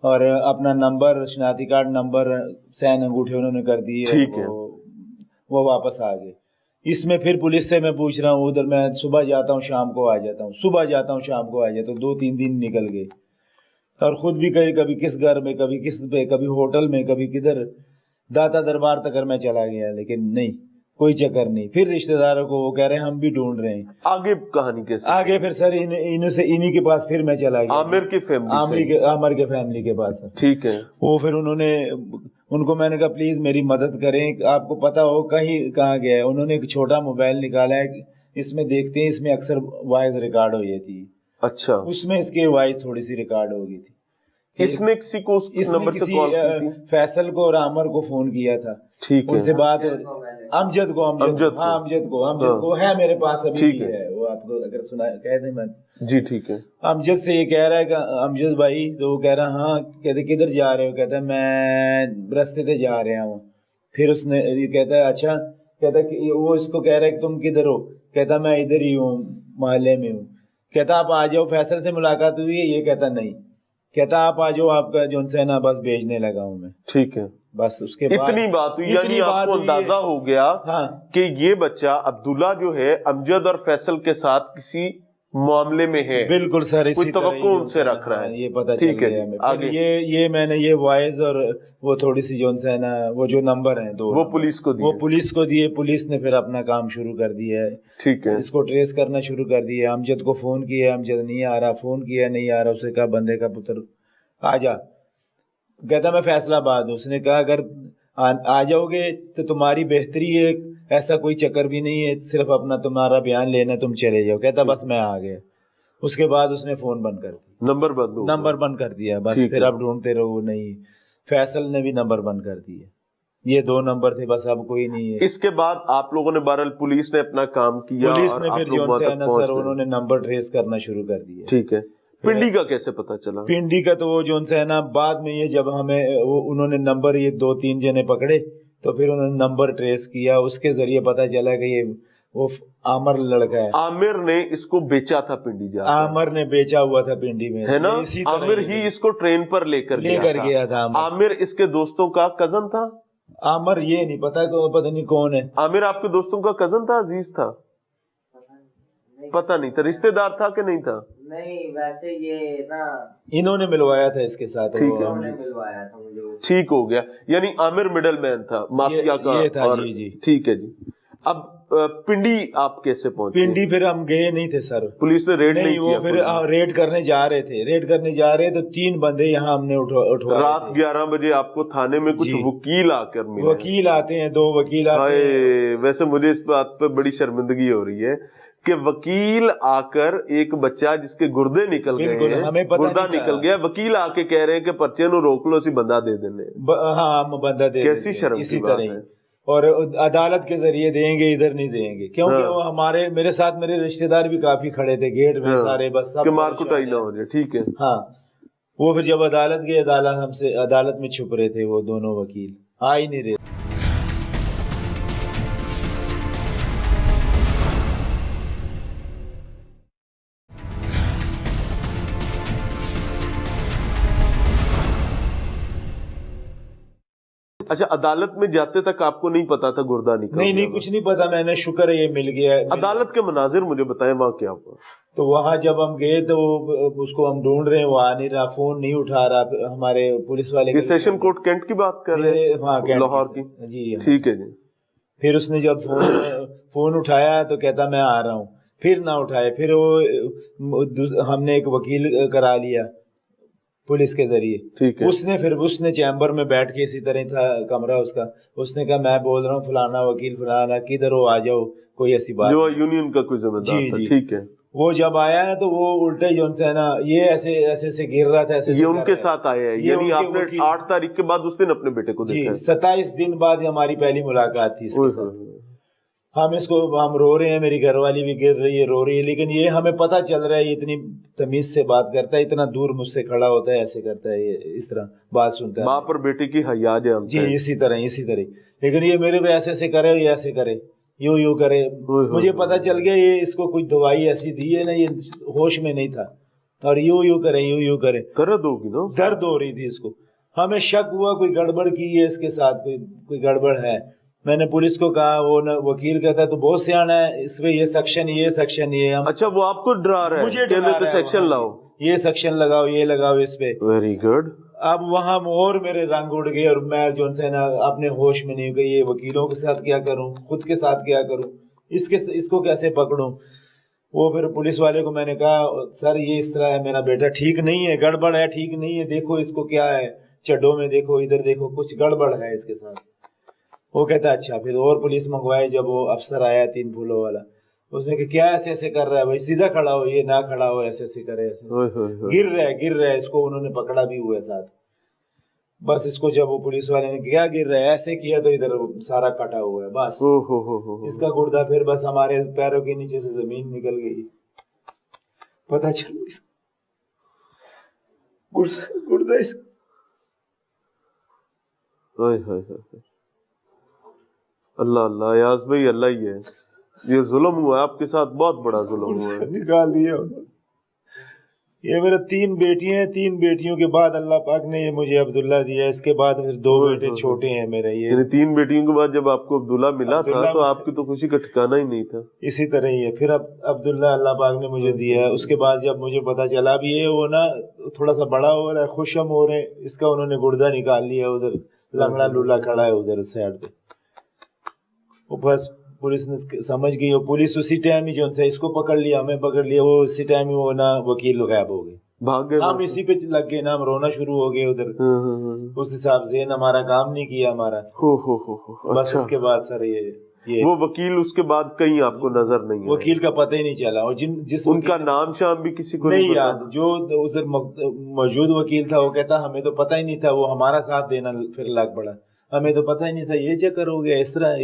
اور اپنا نمبر، شناختی کارڈ نمبر، سین انگوٹھے انہوں نے کر دیے. ٹھیک ہے. وہ واپس آ گئے. اس میں پھر پولیس سے میں پوچھ رہا ہوں، ادھر میں صبح جاتا ہوں شام کو آ جاتا ہوں، صبح جاتا ہوں شام کو آ جاتا ہوں. 2-3 دن نکل گئے اور خود بھی کبھی کس گھر میں، کبھی کس پہ، کبھی ہوٹل میں، کبھی کدھر. داتا دربار تک میں چلا گیا لیکن نہیں، کوئی چکر نہیں. پھر رشتہ داروں کو وہ کہہ رہے ہیں ہم بھی ڈھونڈ رہے ہیں. آگے کہانی کیسے؟ آگے پھر سر انہی کے پاس پھر میں چلا گیا. عامر کی فیملی، عامر کے فیملی کے پاس. ٹھیک ہے. وہ پھر ان کو میں نے کہا پلیز میری مدد کریں، آپ کو پتا ہو کہیں کہاں گیا ہے. انہوں نے ایک چھوٹا موبائل نکالا ہے، اس میں دیکھتے ہیں، اس میں اکثر وائس ریکارڈ ہو جاتی. اچھا، اس میں اس کی وائس تھوڑی سی ریکارڈ ہو گئی تھی. اس نے کسی کو اس نمبر سے کال کی تھی؟ فیصل کو اور عامر کو فون کیا تھا. ٹھیک ہے. ان سے بات امجد کو ہے میرے پاس ابھی بھی ہے. وہ آپ کو اگر سنا کہہ دیں میں. جی ٹھیک ہے. امجد سے یہ کہہ رہا ہے کہ امجد بھائی، تو وہ کہہ رہا ہاں. کہتے کدھر جا رہے ہو؟ کہتا ہے میں رستے پہ جا رہا ہوں. پھر اس نے یہ کہتا ہے اچھا، کہتا ہے وہ اس کو کہہ رہا ہے کہ تم کدھر ہو؟ کہتا میں ادھر ہی ہوں، محلے میں ہوں. کہتا آپ آ جاؤ، فیصل سے ملاقات ہوئی ہے؟ یہ کہتا نہیں. کہتا آپ آ جاؤ، آپ کا جو ان سے نا بس بھیجنے لگا ہوں میں. ٹھیک ہے. بس اس کے بعد اتنی بات ہوئی، یعنی آپ کو اندازہ ہو گیا کہ یہ بچہ عبداللہ جو ہے امجد اور فیصل کے ساتھ کسی معاملے میں ہے. بالکل سر، کوئی توقع ان سے رکھ رہا ہے. یہ پتا چل گیا ہمیں. یہ میں نے یہ وائس اور وہ تھوڑی سی جو ان سے نا وہ جو نمبر ہیں دو، وہ پولیس کو دیے. وہ پولیس کو دیے. پولیس نے پھر اپنا کام شروع کر دیا ہے. ٹھیک ہے. اس کو ٹریس کرنا شروع کر دیا. امجد کو فون کیا، امجد نہیں آ رہا. فون کیا، نہیں آ رہا. اسے کہا بندے کا پتر آ جا. کہتا میں فیصلہ آباد ہوں. اس نے کہا اگر آ جاؤ گے تو تمہاری بہتری ہے، ایسا کوئی چکر بھی نہیں ہے، صرف اپنا تمہارا بیان لینا، تم چلے جاؤ. کہتا بس میں آ گیا. اس کے بعد اس نے فون بند کر دیا، نمبر بند کر دیا. بس پھر اب ڈھونڈتے رہو. نہیں، فیصل نے بھی نمبر بند کر دیا. یہ 2 نمبر تھے بس، اب کوئی نہیں ہے. اس کے بعد آپ لوگوں نے بہرحال پولیس نے اپنا کام کیا. پولیس نے پھر جو سے سر انہوں نے نمبر ٹریس کرنا شروع کر دیا. ٹھیک ہے. پنڈی کا کیسے پتا چلا؟ پنڈی کا تو وہ جو ان سے ہے نا بعد میں یہ جب ہمیں انہوں نے نمبر یہ 2-3 جنے پکڑے تو پھر انہوں نے نمبر ٹریس کیا. اس کے ذریعے پتا چلا کہ یہ وہ عامر لڑکا ہے. عامر نے اس کو بیچا تھا پنڈی جا. عامر نے بیچا ہوا تھا پنڈی میں، ہے نا. عامر ہی اس کو ٹرین پر لے کر گیا تھا. عامر اس کے دوستوں کا کزن تھا. عامر یہ نہیں پتا نہیں کون ہے. عامر آپ کے دوستوں کا کزن تھا، عزیز تھا؟ پتا نہیں تھا. رشتہ دار تھا کہ نہیں تھا؟ نہیں، ویسے یہ نا انہوں نے ملوایا تھا اس کے ساتھ. ملوایا تھا مجھے. ٹھیک ہو گیا. یعنی عامر مڈل مین تھا، مافیا کا. جی. ٹھیک ہے جی. اب پنڈی آپ کیسے پہنچے؟ پنڈی پھر ہم گئے نہیں تھے سر, پولیس نے ریڈ نہیں وہ کیا؟ پھر ریڈ کرنے جا رہے تو 3 بندے یہاں ہم نے اٹھوا رات 11 بجے آپ کو تھانے میں کچھ وکیل آ کر ملے؟ وکیل آتے ہیں, 2 وکیل آتے ہیں. ویسے مجھے اس بات پہ بڑی شرمندگی ہو رہی ہے کہ وکیل آ کر ایک بچہ جس کے گردے نکل گئے ہیں, گردہ نکل گیا, وکیل آ کے کہہ رہے ہیں کہ پرچے نو روک لو, اسی بندہ دے دینے. ہاں بندہ دے, کیسی شرم اسی کی بات طرح ہے. اور عدالت کے ذریعے دیں گے, ادھر نہیں دیں گے, کیونکہ وہ میرے ساتھ میرے رشتے دار بھی کافی کھڑے تھے گیٹ میں سارے, بس کہ مار کٹائی نہ ہو جائے. ٹھیک ہے. ہاں, وہ پھر جب عدالت گئے, عدالت میں چھپ رہے تھے وہ دونوں وکیل, آ ہی نہیں رہے. اچھا, عدالت میں جاتے تک آپ کو نہیں پتا تھا گردہ نکل؟ نہیں کچھ نہیں پتا, میں نے شکر ہے یہ مل گیا. عدالت کے مناظر مجھے بتائیں, وہاں کیا ہوا؟ تو وہاں جب ہم گئے تو اس کو ہم ڈھونڈ رہے ہیں, وہ آ نہیں رہا, فون نہیں اٹھا رہا. ہمارے پولیس والے, یہ سیشن کورٹ کینٹ کی بات کر رہے ہیں, لاہور کی؟ جی ٹھیک ہے جی. پھر اس نے جب فون اٹھایا تو کہتا میں آ رہا ہوں, پھر نہ اٹھائے. پھر وہ ہم نے ایک وکیل کرا لیا پولیس کے ذریعے. اس نے چیمبر میں بیٹھ کے, اسی طرح تھا کمرہ اس کا, اس نے کہا میں بول رہا ہوں فلانا وکیل فلانا, کدھر ہو, آ جاؤ, کوئی ایسی بات جو یونین کا کوئی ذمہ دار تھا. ٹھیک ہے. وہ جب آیا نا تو وہ الٹے جو ہے نا, یہ ایسے گر رہا تھا, یہ ان کے ساتھ آیا ہے, یعنی آپ نے 8 تاریخ کے بعد اس دن اپنے بیٹے کو دیکھا؟ 27 دن بعد ہماری پہلی ملاقات تھی اس کے ساتھ. ہم رو رہے ہیں, میری گھر والی بھی گر رہی ہے, رو رہی ہے, لیکن یہ ہمیں پتہ چل رہا ہے یہ اتنی تمیز سے بات کرتا ہے, اتنا دور مجھ سے کھڑا ہوتا ہے, ایسے کرتا ہے, یہ اس طرح بات سنتا ہے. ماں پر بیٹے کی حیا جانتا ہے. جی اسی طرح. لیکن یہ میرے پہ ایسے کرے, یہ ایسے کرے, یوں کرے. مجھے پتہ چل گیا یہ اس کو کوئی دوائی ایسی دی ہے نا, یہ ہوش میں نہیں تھا, اور یوں کرے. درد ہوگی نا, درد ہو رہی تھی اس کو. ہمیں شک ہوا کوئی گڑبڑ کی ہے اس کے ساتھ, کوئی گڑبڑ ہے. میں نے پولیس کو کہا, وہ وکیل کہتا تو بہت سیانا ہے, اس میں یہ سیکشن یہ. اچھا, وہ آپ کو ڈرا رہا ہے, مجھے ڈرا رہا ہے, سیکشن لاؤ, یہ سیکشن لگاؤ, یہ لگاؤ اس پہ. Very good. اب وہاں اور میرے رنگ اڑ گئے, اور میں جو ہے نا اپنے ہوش میں نہیں ہو گئی, یہ وکیلوں کے ساتھ کیا کروں, خود کے ساتھ کیا کروں, اس کو کیسے پکڑوں. وہ پھر پولیس والے کو میں نے کہا سر یہ اس طرح ہے, میرا بیٹا ٹھیک نہیں ہے, گڑبڑ ہے, ٹھیک نہیں ہے, دیکھو اس کو کیا ہے, چڈوں میں دیکھو, ادھر دیکھو, کچھ گڑبڑ ہے اس کے ساتھ. وہ کہتا اچھا. پھر اور پولیس منگوائی, جب وہ افسر آیا 3 پھولوں والا, اس نے کہ کیا ایسے کر رہا ہے بھائی, سیدھا کھڑا ہو, یہ نہ کھڑا ہو, ایسے کرے, گر رہا ہے. اس کو انہوں نے پکڑا بھی ہوا ہے ساتھ. بس اس کو جب وہ پولیس والے نے کیا گر رہا ہے, ایسے کیا تو ادھر سارا کٹا ہوا ہے, بس اس کا گردہ پھر بس ہمارے پیروں کے نیچے سے زمین نکل گئی. پتہ چل گردہ اس اللہ ایاز بھائی, اللہ ہی ہے, یہ ظلم ہوا ہے آپ کے ساتھ, بہت بڑا ظلم ہوا ہے. نکال دیا انہوں نے. یہ میرا 3 بیٹیاں ہیں, 3 بیٹیوں کے بعد اللہ پاک نے یہ مجھے عبداللہ دیا, اس کے بعد پھر 2 بیٹے چھوٹے ہیں میرے. یہ 3 بیٹیوں کے بعد جب آپ کو عبداللہ ملا تھا تو آپ کی تو خوشی کا ٹھکانہ ہی نہیں تھا. اسی طرح ہی ہے. پھر اب عبداللہ اللہ پاک نے مجھے دیا ہے. اس کے بعد جب مجھے پتا چلا اب یہ وہ نا تھوڑا سا بڑا ہو رہا ہے, خوشم ہو رہے ہیں, اس کا انہوں نے گردہ نکال لیا, ادھر لنگڑا لولا کھڑا ہے ادھر سائڈ پہ. وہ بس پولیس نے سمجھ گئی, اور پولیس اسی ٹائم ہی جو سے اس کو پکڑ لیا, ہمیں پکڑ لیا, وہ اسی ٹائم ہی وہ نا وکیل غائب ہو گئے, بھاگ گئے. ہم اسی پہ لگ گئے نا, ہم رونا شروع ہو گئے ادھر. اس حساب سے ہمارا کام نہیں کیا ہمارا. بس اس کے بعد سر یہ وہ وکیل اس کے بعد کہیں آپ کو نظر نہیں, وکیل کا پتہ ہی نہیں چلا, اور جس ان کا نام شام بھی کسی کو نہیں یاد. جو ادھر موجود وکیل تھا وہ کہتا ہمیں تو پتہ ہی نہیں تھا, وہ ہمارا ساتھ دینا پھر لگ پڑا, ہمیں تو پتہ ہی نہیں تھا, یہ چکر ہو گیا اس طرح.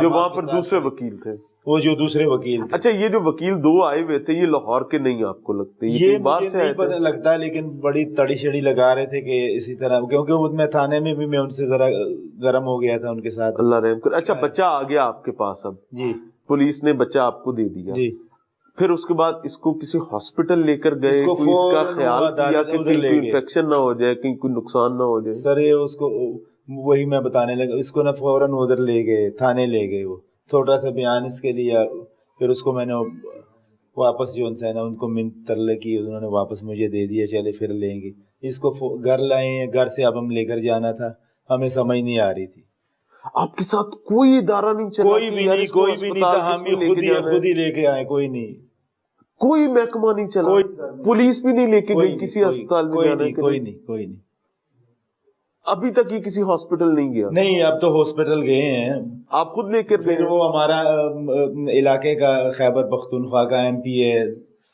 جو وہاں پر دوسرے وکیل تھے, وہ جو دوسرے وکیل تھے. اچھا, یہ جو وکیل 2 آئے ہوئے تھے, یہ لاہور کے نہیں آپ کو لگتے؟ یہ مجھے نہیں پتہ لگتا, لیکن بڑی تڑی شڑی لگا رہے تھے کہ اسی طرح, کیونکہ میں تھانے میں بھی میں ان سے ذرا گرم ہو گیا تھا ان کے ساتھ. اللہ رحم کرے. اچھا, بچہ آ گیا آپ کے پاس, اب جی پولیس نے بچہ آپ کو دے دیا, جی. پھر اس کے بعد اس کو کسی ہاسپٹل لے کر گئے, اس کا خیال کیا کہ کوئی انفیکشن نہ ہو جائے, کہیں کوئی نقصان نہ ہو جائے؟ سر یہ اس کو وہی میں بتانے لگا, اس کو نا فوراً ادھر لے گئے, تھانے لے گئے, وہ چھوٹا سا بیان اس کے لیے. پھر اس کو میں نے واپس جو ہے نا ان کو منت ترلے کی, انہوں نے واپس مجھے دے دیا, چلے پھر لیں گے. اس کو گھر لائے ہیں, گھر سے اب ہم لے کر جانا تھا, ہمیں سمجھ نہیں آ رہی تھی. آپ کے ساتھ کوئی ادارہ نہیں چلا؟ کوئی بھی نہیں، کوئی بھی نہیں تھا، ہم ہی خود ہی لے کے آئے، کوئی نہیں، کوئی محکمہ نہیں چلا، پولیس بھی نہیں لے کے گئی کسی ہسپتال میں جانے کے لیے؟ کوئی نہیں، کوئی نہیں، ابھی تک یہ کسی ہاسپٹل نہیں گیا؟ نہیں، اب تو ہاسپٹل گئے ہیں، آپ خود لے کر پھر وہ ہمارا علاقے کا خیبر پختونخوا کا ایم پی ہے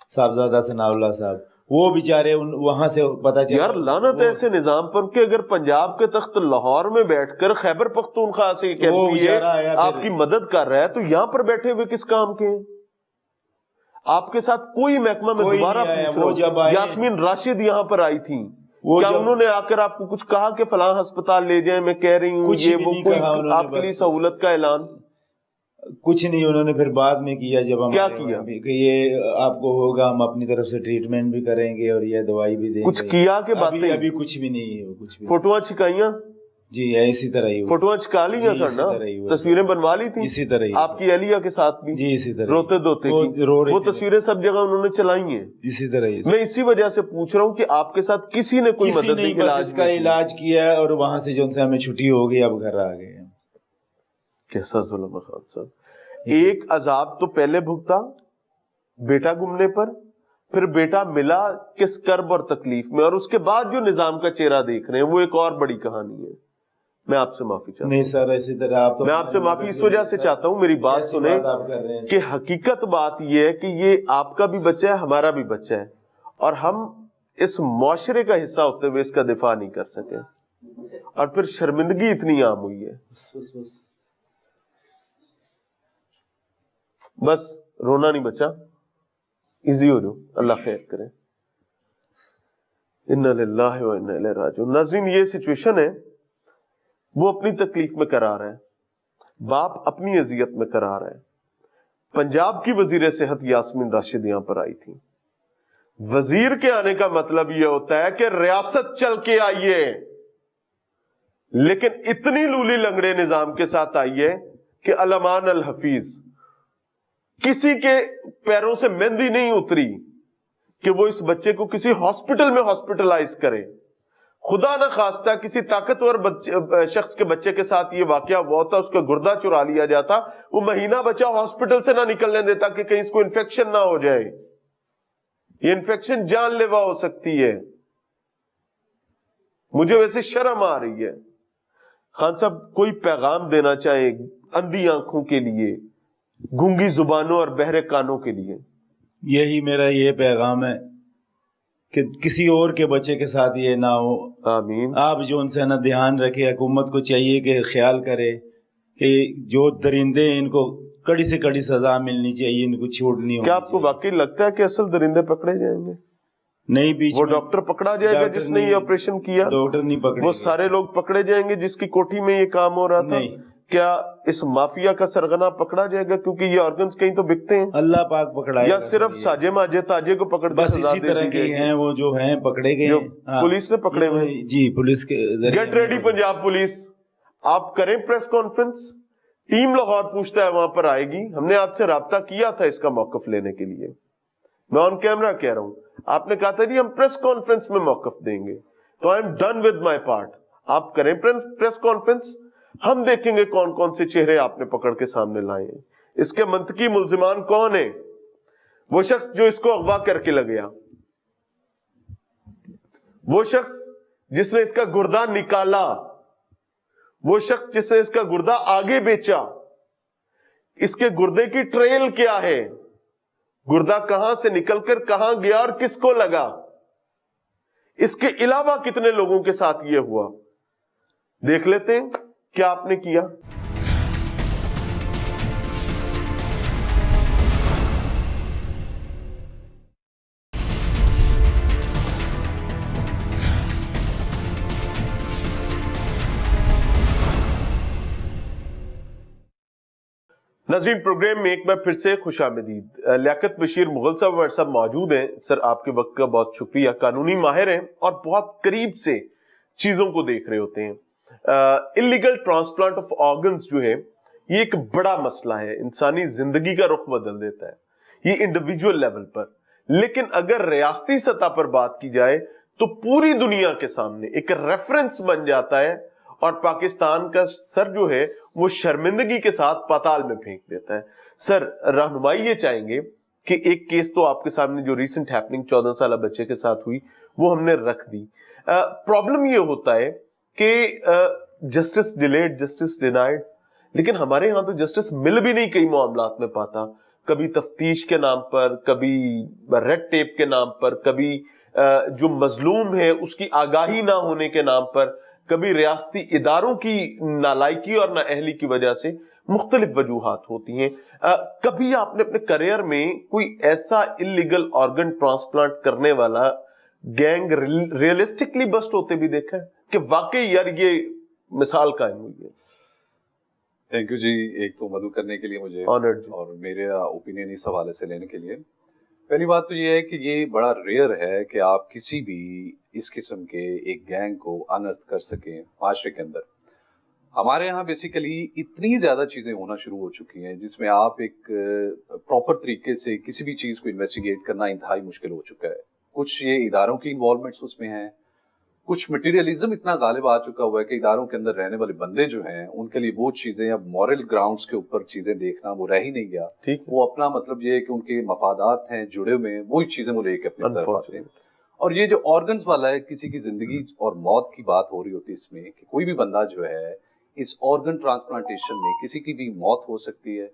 صاحبزادہ ثناء اللہ صاحب، وہ بیچارے وہاں سے پتہ چلا۔ یار لعنت ہے ایسے نظام پر کہ اگر پنجاب کے تخت لاہور میں بیٹھ کر خیبر پختونخوا سے آپ کی مدد کر رہا ہے تو یہاں پر بیٹھے ہوئے کس کام کے ہیں؟ آپ کے ساتھ کوئی محکمہ میں دوبارہ پوچھ رہا ہوں، یاسمین راشد یہاں پر آئی تھی، کیا انہوں نے آ کر آپ کو کچھ کہا کہ فلاں ہسپتال لے جائیں؟ میں کہہ رہی ہوں یہ وہ کوئی آپ کے لیے سہولت کا اعلان؟ کچھ نہیں، انہوں نے پھر بعد میں کیا، جب ہم کیا کیا کہ یہ آپ کو ہوگا، ہم اپنی طرف سے ٹریٹمنٹ بھی کریں گے اور یہ دوائی بھی دیں گے، کچھ کیا کہ باتیں؟ ابھی کچھ بھی نہیں ہے، کچھ بھی۔ فوٹوਆਂ چھکائیاں؟ جی اسی طرح ہی، فوٹوਆਂ چھکا لی ہیں سر نا، تصویریں بنوا لی تھی اسی طرح ہی، آپ کی اہلیہ کے ساتھ بھی؟ جی اسی طرح، روتے دھوتے وہ تصویریں سب جگہ انہوں نے چلائی ہیں اسی طرح ہی۔ میں اسی وجہ سے پوچھ رہا ہوں کہ آپ کے ساتھ کسی نے کوئی مدد نہیں، بس اس کا علاج کیا ہے اور وہاں سے جو ہمیں چھٹی ہو گئی، اب گھر آ گئے ہیں۔ کیسا ظلم ہے خان صاحب! ایک عذاب تو پہلے بھگتا بیٹا گمنے پر، پھر بیٹا ملا کس کرب اور تکلیف میں، اور اس کے بعد جو نظام کا چہرہ دیکھ رہے ہیں وہ ایک اور بڑی کہانی ہے۔ میں آپ سے معافی چاہتا ہوں۔ نہیں سر، اسی طرح آپ تو، میں آپ سے معافی اس وجہ سے چاہتا ہوں، میری بات سنیں کہ حقیقت بات یہ ہے کہ یہ آپ کا بھی بچہ ہے، ہمارا بھی بچہ ہے، اور ہم اس معاشرے کا حصہ ہوتے ہوئے اس کا دفاع نہیں کر سکے، اور پھر شرمندگی اتنی عام ہوئی ہے۔ بس رونا نہیں بچا، ایزی ہو جاؤ، اللہ خیر کرے۔ انا للہ و انا الیہ راجعون۔ ناظرین، یہ سچویشن ہے، وہ اپنی تکلیف میں قرار ہے، باپ اپنی اذیت میں قرار ہے۔ پنجاب کی وزیر صحت یاسمین راشد یہاں پر آئی تھی۔ وزیر کے آنے کا مطلب یہ ہوتا ہے کہ ریاست چل کے آئیے، لیکن اتنی لولی لنگڑے نظام کے ساتھ آئیے کہ الامان الحفیظ، کسی کے پیروں سے مہندی نہیں اتری کہ وہ اس بچے کو کسی ہاسپٹل میں ہاسپٹلائز کرے۔ خدا نہ خواستہ کسی طاقتور شخص کے بچے کے ساتھ یہ واقعہ ہوا ہوتا، اس کا گردہ چرا لیا جاتا، وہ مہینہ بچہ ہاسپٹل سے نہ نکلنے دیتا کہ کہیں اس کو انفیکشن نہ ہو جائے، یہ انفیکشن جان لیوا ہو سکتی ہے۔ مجھے ویسے شرم آ رہی ہے۔ خان صاحب، کوئی پیغام دینا چاہیں اندھی آنکھوں کے لیے، گونگی زبانوں اور بہرے کانوں کے لیے؟ یہی میرا یہ پیغام ہے کہ کسی اور کے بچے کے ساتھ یہ نہ ہو۔ آمین۔ آپ جو ان سے نہ دھیان رکھے، حکومت کو چاہیے کہ خیال کرے کہ جو درندے ان کو کڑی سے کڑی سزا ملنی چاہیے، ان کو چھوڑنی ہونی۔ کیا آپ کو واقعی لگتا ہے کہ اصل درندے پکڑے جائیں گے؟ نہیں، بیچ وہ ڈاکٹر پکڑا جائے گا جس نے یہ آپریشن کیا؟ ڈاکٹر نہیں پکڑے، وہ سارے لوگ پکڑے جائیں گے جس کی کوٹھی میں یہ کام ہو رہا تھا؟ نہیں۔ کیا اس مافیا کا سرغنہ پکڑا جائے گا کیونکہ یہ آرگنز کہیں تو بکتے ہیں؟ اللہ پاک پکڑائے یا صرف ساجے ماجے تاجے کو پکڑ کے بس سزا اسی دے طرح دی کے جائے گی؟ ہیں وہ جو ہیں پکڑے گئے ہیں، پولیس نے پکڑے ہوئے؟ جی، پولیس کے ذریعے۔ گیٹ ریڈی پنجاب پولیس، آپ کریں پریس کانفرنس، ٹیم لاہور پوچھتا ہے وہاں پر آئے گی۔ ہم نے آپ سے رابطہ کیا تھا اس کا موقف لینے کے لیے، میں آن کیمرہ کہہ رہا ہوں، آپ نے کہا تھا جی ہم پریس کانفرنس میں موقف دیں گے، تو I am done with my part. آپ کریں پریس کانفرنس، ہم دیکھیں گے کون کون سے چہرے آپ نے پکڑ کے سامنے لائے ہیں۔ اس کے منطقی ملزمان کون ہیں؟ وہ شخص جو اس کو اغوا کر کے لگیا، وہ شخص جس نے اس کا گردہ نکالا، وہ شخص جس نے اس کا گردہ آگے بیچا، اس کے گردے کی ٹریل کیا ہے، گردہ کہاں سے نکل کر کہاں گیا اور کس کو لگا، اس کے علاوہ کتنے لوگوں کے ساتھ یہ ہوا۔ دیکھ لیتے ہیں کیا آپ نے کیا۔ ناظرین، پروگرام میں ایک بار پھر سے خوش آمدید۔ لیاقت بشیر مغل صاحب ہمارے ساتھ موجود ہیں۔ سر، آپ کے وقت کا بہت شکریہ۔ قانونی ماہر ہیں اور بہت قریب سے چیزوں کو دیکھ رہے ہوتے ہیں۔ انلیگل ٹرانسپلانٹ آف آرگنز جو ہے یہ ایک بڑا مسئلہ ہے، انسانی زندگی کا رخ بدل دیتا ہے، یہ انڈیویجول لیول پر، لیکن اگر ریاستی سطح پر بات کی جائے تو پوری دنیا کے سامنے ایک ریفرنس بن جاتا ہے اور پاکستان کا سر جو ہے وہ شرمندگی کے ساتھ پاتال میں پھینک دیتا ہے. سر رہنمائی یہ چاہیں گے کہ ایک کیس تو آپ کے سامنے جو ریسنٹ ہیپننگ 14 سالہ بچے کے ساتھ ہوئی وہ ہم نے رکھ دی. پرابلم یہ ہوتا ہے کہ جسٹس ڈیلیڈ جسٹس ڈینائڈ, لیکن ہمارے ہاں تو جسٹس مل بھی نہیں کئی معاملات میں پاتا. کبھی تفتیش کے نام پر, کبھی ریڈ ٹیپ کے نام پر, کبھی جو مظلوم ہے اس کی آگاہی نہ ہونے کے نام پر, کبھی ریاستی اداروں کی نالائکی اور نااہلی کی وجہ سے مختلف وجوہات ہوتی ہیں. کبھی آپ نے اپنے کریئر میں کوئی ایسا انلیگل آرگن ٹرانسپلانٹ کرنے والا گینگ ریئلسٹکلی بسٹ ہوتے بھی دیکھا ہے کہ واقعی یار یہ مثال قائم ہوئی ہے؟ تھینک یو جی, ایک تو مدعو کرنے کے لیے مجھے آنرڈ جی. اور میرے اوپینین اس حوالے سے لینے کے لیے. پہلی بات تو یہ ہے کہ یہ بڑا ریئر ہے کہ آپ کسی بھی اس قسم کے ایک گینگ کو انرتھ کر سکیں معاشرے کے اندر. ہمارے یہاں بیسیکلی اتنی زیادہ چیزیں ہونا شروع ہو چکی ہیں جس میں آپ ایک پراپر طریقے سے کسی بھی چیز کو انویسٹیگیٹ کرنا انتہائی مشکل ہو چکا ہے. کچھ یہ اداروں کی انوالومنٹس اس میں ہیں, کچھ مٹیریلزم اتنا غالب آ چکا ہوا ہے کہ اداروں کے اندر رہنے والے بندے جو ہیں ان کے لیے وہ چیزیں اب مورل گراؤنڈز کے اوپر چیزیں دیکھنا وہ رہ ہی نہیں گیا. وہ اپنا مطلب یہ ہے کہ ان کے مفادات ہیں جڑے ہوئے ہیں, وہی چیزیں وہ لے کے اپنی طرف آتے ہیں. اور یہ جو آرگنز والا ہے, کسی کی زندگی اور موت کی بات ہو رہی ہوتی ہے اس میں, کہ کوئی بھی بندہ جو ہے اس آرگن ٹرانسپلانٹیشن میں کسی کی بھی موت ہو سکتی ہے,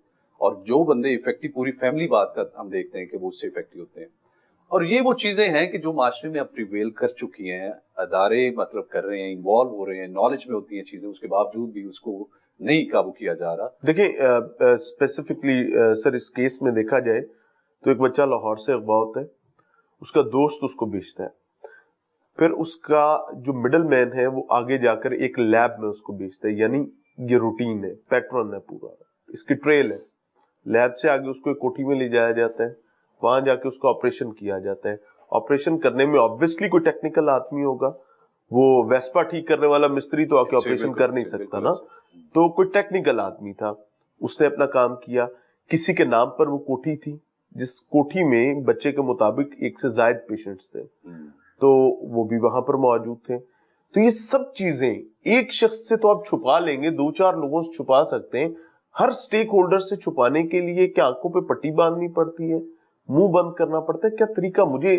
اور جو بندے افیکٹو, پوری فیملی بات کا ہم دیکھتے ہیں کہ وہ اس سے افیکٹو ہوتے ہیں. اور یہ وہ چیزیں ہیں کہ جو معاشرے میں اب پریویل کر چکی ہیں, ادارے مطلب کر رہے ہیں, انوالو ہو رہے ہیں, نالج میں ہوتی ہیں چیزیں, اس کے باوجود بھی اس کو نہیں قابو کیا جا رہا. دیکھیں اسپیسیفکلی سر اس کیس میں دیکھا جائے تو ایک بچہ لاہور سے اغوا ہوتا ہے, اس کا دوست اس کو بیچتا ہے, پھر اس کا جو مڈل مین ہے وہ آگے جا کر ایک لیب میں اس کو بیچتا ہے. یعنی یہ روٹین ہے, پیٹرن ہے, پورا اس کی ٹریل ہے. لیب سے آگے اس کو ایک کوٹھی میں لے جایا جاتا ہے, وہاں جا کے اس کا آپریشن کیا جاتا ہے. آپریشن کرنے میں آبویسلی کوئی ٹیکنیکل آدمی ہوگا, وہ ویسپا ٹھیک کرنے والا مستری تو آ کے آپریشن کر نہیں سکتا نا, تو کوئی ٹیکنیکل آدمی تھا, اس نے اپنا کام کیا. کسی کے نام پر وہ کوٹھی تھی, جس کوٹھی میں بچے کے مطابق 1 سے زائد پیشنٹس تھے, تو وہ بھی وہاں پر موجود تھے. تو یہ سب چیزیں ایک شخص سے تو آپ چھپا لیں گے, 2-4 لوگوں سے چھپا سکتے ہیں. ہر سٹیک ہولڈر سے چھپانے کے لیے کیا آنکھوں پہ پٹی باندھنی پڑتی ہے, منہ بند کرنا پڑتا ہے؟ کیا طریقہ؟ مجھے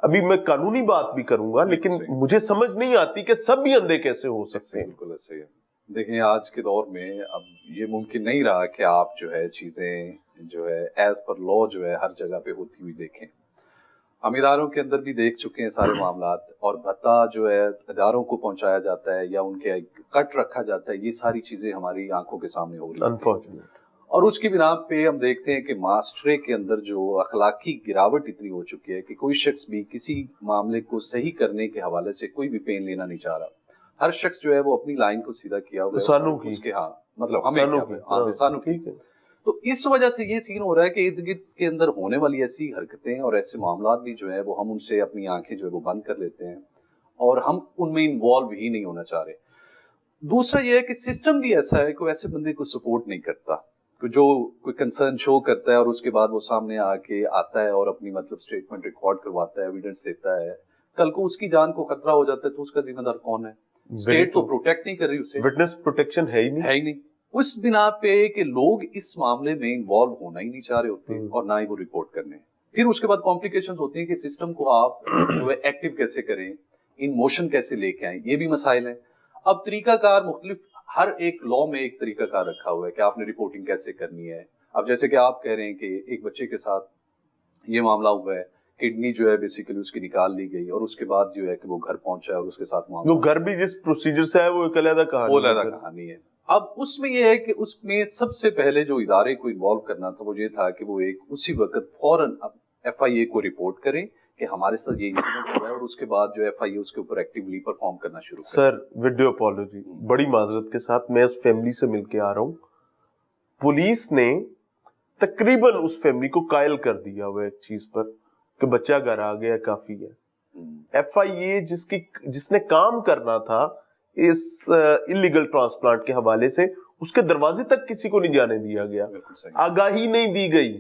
ابھی میں قانونی بات بھی کروں گا لیکن مجھے سمجھ نہیں آتی کہ سب بھی اندھے کیسے ہو سکتے ہیں. بالکل ایسے ہی ہے. دیکھیں آج کے دور میں اب یہ ممکن نہیں رہا کہ آپ جو ہے چیزیں جو ہے ایز پر لا جو ہے ہر جگہ پہ ہوتی ہوئی دیکھیں. ہم اداروں کے اندر بھی دیکھ چکے ہیں سارے معاملات, اور بھتہ جو ہے اداروں کو پہنچایا جاتا ہے یا ان کے کٹ رکھا جاتا ہے, یہ ساری چیزیں ہماری آنکھوں کے سامنے ہو رہی ہیں انفارچونیٹ. اور اس کی بنا پہ ہم دیکھتے ہیں کہ معاشرے کے اندر جو اخلاقی گراوٹ اتنی ہو چکی ہے کہ کوئی شخص بھی کسی معاملے کو صحیح کرنے کے حوالے سے کوئی بھی پین لینا نہیں چاہ رہا. ہر شخص جو ہے وہ اپنی لائن کو سیدھا کیا ہوا ہے, سانو کی اس کے ہاں مطلب ہمیں سانو کی. تو اس وجہ سے یہ سین ہو رہا ہے کہ ارد گرد کے اندر ہونے والی ایسی حرکتیں اور ایسے معاملات بھی جو ہے وہ ہم ان سے اپنی آنکھیں جو ہے وہ بند کر لیتے ہیں, اور ہم ان میں انوالو ہی نہیں ہونا چاہ رہے. دوسرا یہ ہے کہ سسٹم بھی ایسا ہے کہ ایسے بندے کو سپورٹ نہیں کرتا, جو کوئی کنسرن شو کرتا ہے اور اس کے بعد وہ سامنے آ کے آتا ہے اور اپنی مطلب سٹیٹمنٹ ریکارڈ کرواتا ہے, ایویڈنس دیتا ہے, کل کو اس کی جان کو خطرہ ہو جاتا ہے تو اس کا ذمہ دار کون ہے؟ اسٹیٹ تو پروٹیکٹ نہیں کر رہی اسے, وٹنس پروٹیکشن ہے ہی نہیں. اس بنا پہ کہ لوگ اس معاملے میں انوالو ہونا ہی نہیں چاہ رہے ہوتے اور نہ ہی وہ رپورٹ کرنے. پھر اس کے بعد کمپلیکیشنز ہوتی ہیں کہ سسٹم کو آپ جو ہے ایکٹیو کیسے کریں, ان موشن کیسے لے کے آئیں, یہ بھی مسائل ہیں. اب طریقہ کار مختلف, ہر ایک لا میں ایک طریقہ کار رکھا ہوا ہے کہ آپ نے رپورٹنگ کیسے کرنی ہے. اب جیسے کہ آپ کہہ رہے ہیں کہ ایک بچے کے ساتھ یہ معاملہ ہوا ہے, کڈنی جو ہے بیسیکلی اس کی نکال لی گئی اور اس کے بعد جو ہے کہ وہ گھر پہنچا ہے اور اس کے ساتھ معاملہ, وہ گھر بھی جس پروسیجر سے ہے وہ ایک علیحدہ کہانی ہے. اب اس میں یہ ہے کہ اس میں سب سے پہلے جو ادارے کو انوالو کرنا تھا وہ یہ تھا کہ وہ ایک اسی وقت فوراً FIA کو رپورٹ کریں کہ ہمارے ساتھ یہ انسیڈنٹ ہوا ہے, اور اس کے بعد جو FIA اس کے اوپر ایکٹیولی پرفارم کرنا شروع کریں. سر ویڈیو اپالوجی, بڑی معذرت کے ساتھ میں اس فیملی سے مل کے آ رہا ہوں. پولیس نے تقریباً اس فیملی کو قائل کر دیا ہوا ایک چیز پر کہ بچہ گھر آ گیا کافی ہے. FIA جس نے کام کرنا تھا اس انلیگل ٹرانسپلانٹ کے حوالے سے, اس کے دروازے تک کسی کو نہیں جانے دیا گیا, آگاہی نہیں دی گئی.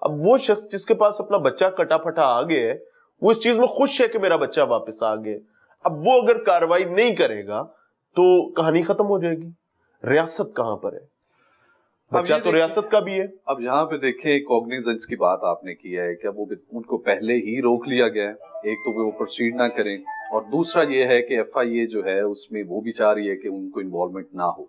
اب وہ شخص جس کے پاس اپنا بچہ کٹا پھٹا آ گیا ہے, وہ اس چیز میں خوش ہے کہ میرا بچہ واپس آ گیا. اب وہ اگر کاروائی نہیں کرے گا تو کہانی ختم ہو جائے گی. ریاست کہاں پر ہے؟ بچہ تو ریاست کا بھی ہے. اب یہاں پہ دیکھیں کوگنیزنس کی بات آپ نے کی ہے کہ وہ ان کو پہلے ہی روک لیا گیا ہے. ایک تو وہ پروسیڈ نہ کریں اور دوسرا یہ ہے کہ ایف آئی اے جو ہے اس میں وہ بھی چاہ رہی ہے کہ ان کو انوالومنٹ نہ ہو.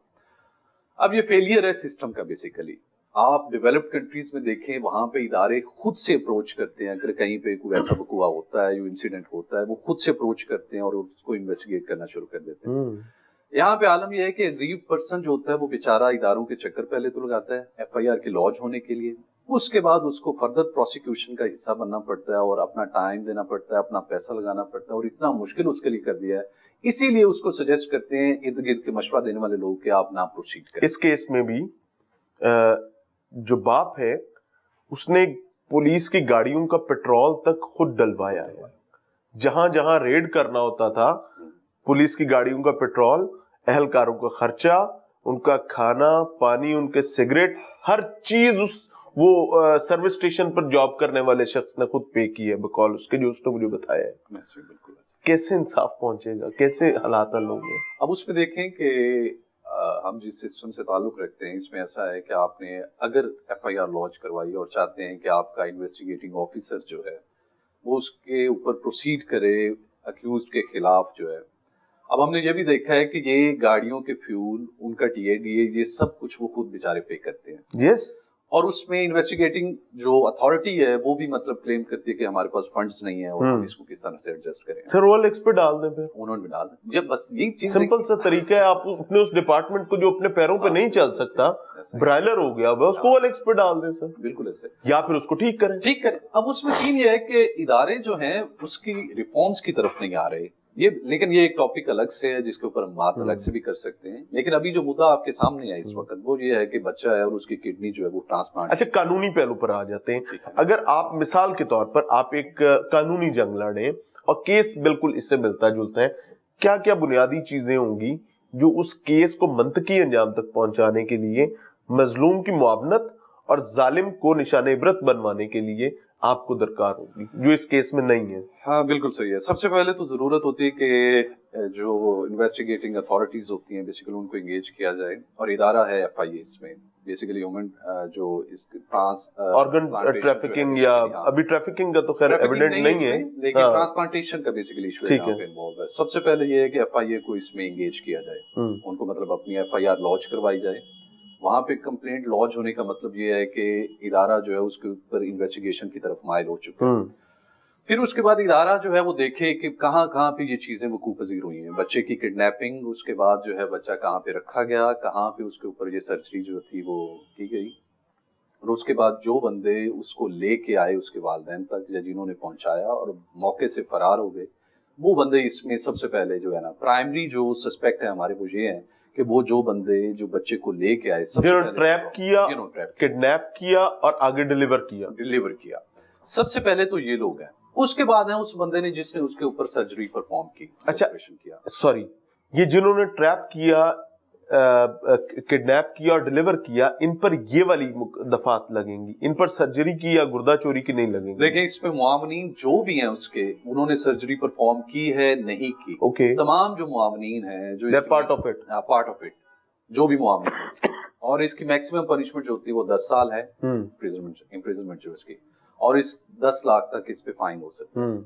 اب یہ فیلئر ہے سسٹم کا بیسیکلی. آپ ڈیولپڈ کنٹریز میں دیکھیں وہاں پہ ادارے خود سے اپروچ کرتے ہیں. اگر کہیں پہ کوئی ایسا وقوع ہوتا ہے جو انسیڈنٹ ہوتا ہے وہ خود سے اپروچ کرتے ہیں اور اس کو انویسٹیگیٹ کرنا شروع کر دیتے ہیں. یہاں پہ عالم یہ ہے کہ غریب پرسن جو ہوتا ہے وہ بیچارہ اداروں کے چکر پہلے تو لگاتا ہے ایف آئی آر کے لانچ ہونے کے لیے. اس کے بعد اس کو فردر پروسیکیوشن کا حصہ بننا پڑتا ہے اور اپنا ٹائم دینا پڑتا ہے, اپنا پیسہ لگانا پڑتا ہے اور اتنا مشکل اس کے لیے کر دیا ہے. اسی لیے اس کو سجیسٹ کرتے ہیں ارد گرد کے مشورہ دینے والے لوگ کہ آپ نہ پروسیڈ کریں. اس کیس میں بھی جو باپ ہے اس نے پولیس کی گاڑیوں کا پیٹرول تک خود ڈلوایا ہے. جہاں جہاں ریڈ کرنا ہوتا تھا پولیس کی گاڑیوں کا پیٹرول, اہلکاروں کا خرچہ, ان کا کھانا پانی, ان کے سگریٹ, ہر چیز اس وہ سروس اسٹیشن پر جاب کرنے والے شخص نے خود پے کی ہے بقول اس کے جو اس نے مجھے بتایا ہے. کیسے انصاف پہنچے گا, کیسے حالات حل ہوں گے؟ اب اس میں دیکھیں کہ ہم جس سسٹم سے تعلق رکھتے ہیں اس میں ایسا ہے کہ آپ نے اگر ایف آئی آر لانچ کروائی اور چاہتے ہیں کہ آپ کا انویسٹیگیٹنگ آفیسر جو ہے وہ اس کے اوپر پروسیڈ کرے اکیوزڈ کے خلاف جو ہے. اب ہم نے یہ بھی دیکھا ہے کہ یہ گاڑیوں کے فیول, ان کا ٹی اے ڈی اے, یہ سب کچھ وہ خود بیچارے پے کرتے ہیں. یس. اور اس میں انویسٹیگیٹنگ جو اتھارٹی ہے وہ بھی مطلب کلیم کرتی ہے کہ ہمارے پاس فنڈز نہیں ہیں اور ہم اس کو کس طرح سے ایڈجسٹ کریں. سر رول ایکس پہ ڈال دیں, پھر انہوں نے بھی ڈال دیں. جب بس یہی چیز سمپل سا طریقہ ہے. آپ اپنے اس ڈپارٹمنٹ کو جو اپنے پیروں پہ نہیں چل سکتا, برائلر ہو گیا, اس کو رول ایکس پہ ڈال دیں سر. بالکل ایسے, یا پھر اس کو ٹھیک کریں. اب اس میں سین یہ ہے کہ ادارے جو ہیں اس کی ریفارمز کی طرف نہیں آ رہے یہ, لیکن یہ ایک ٹاپک الگ سے ہے جس کے اوپر ہم بات الگ سے بھی کر سکتے ہیں. لیکن ابھی جو مدعا آپ کے سامنے ہے اس وقت وہ یہ ہے کہ بچہ ہے اور اس کی کڈنی جو ہے وہ ٹرانسپلانٹ. اچھا, قانونی پہلو پر آ جاتے ہیں. اگر آپ مثال کے طور پر آپ ایک قانونی جنگ لڑیں اور کیس بالکل اس سے ملتا جلتا ہے, کیا کیا بنیادی چیزیں ہوں گی جو اس کیس کو منطقی انجام تک پہنچانے کے لیے, مظلوم کی معاونت اور ظالم کو نشان عبرت بنوانے کے لیے آپ کو درکار ہوگی, جو اس کیس میں نہیں ہے؟ ہاں بالکل صحیح ہے. سب سے پہلے تو ضرورت ہوتی ہے کہ جو انویسٹیگیٹنگ اتھارٹیز ہوتی ہیں بیسیکلی ان کو انگیج کیا جائے. اور ادارہ ہے ایف آئی اے اس میں بیسیکلی ہیومن جو اس آرگن ٹریفکنگ, یا ابھی ٹریفکنگ کا تو خیر ایویڈنٹ نہیں ہے لیکن ٹرانسپلانٹیشن کا بیسیکلی ایشو ہے یہاں پہ انوالو ہے. سب سے پہلے یہ ہے کہ ایف آئی اے کو اس میں انگیج کیا جائے, ان کو مطلب اپنی ایف آئی آر لانچ کروائی جائے. وہاں پہ کمپلینٹ لانچ ہونے کا مطلب یہ ہے کہ ادارہ جو ہے اس کے اوپر انویسٹیگیشن کی طرف مائل ہو چکا ہے. پھر اس کے بعد ادارہ جو ہے وہ دیکھے کہ کہاں کہاں پہ یہ چیزیں وقوع پذیر ہوئی ہیں. بچے کی کڈنیپنگ, اس کے بعد جو ہے بچہ کہاں پہ رکھا گیا, کہاں پہ اس کے اوپر یہ سرجری جو تھی وہ کی گئی, اور اس کے بعد جو بندے اس کو لے کے آئے اس کے والدین تک یا جنہوں نے پہنچایا اور موقع سے فرار ہو گئے, وہ بندے اس میں سب سے پہلے جو ہے نا پرائمری جو سسپیکٹ ہے ہمارے وہ یہ ہیں کہ وہ جو بندے جو بچے کو لے کے آئے, سب سے پہلے ٹریپ کیا, کڈنیپ کیا اور آگے ڈیلیور کیا, سب سے پہلے تو یہ لوگ ہیں. اس کے بعد ہے اس بندے نے جس نے اس کے اوپر سرجری پرفارم کی. اچھا سوری, یہ جنہوں نے ٹریپ کیا, کڈنیپ کیا اور ڈیلیور کیا, ان پر یہ والی دفعات لگیں گی, ان پر سرجری کی یا گردہ چوری کی نہیں لگیں گی؟ دیکھیں اس میں معاونین جو بھی ہیں اس کے, انہوں نے سرجری پرفارم کی ہے نہیں کی, تمام جو معاونین ہیں جو پارٹ آف اٹ جو بھی معاونین ہیں اس کے, اور اس کی میکسیمم پنشمنٹ جو ہوتی ہے وہ 10 سال ہے امپریزنمنٹ جو اس کی, اور اس 10 لاکھ تک اس پہ فائن ہو سکتا ہے.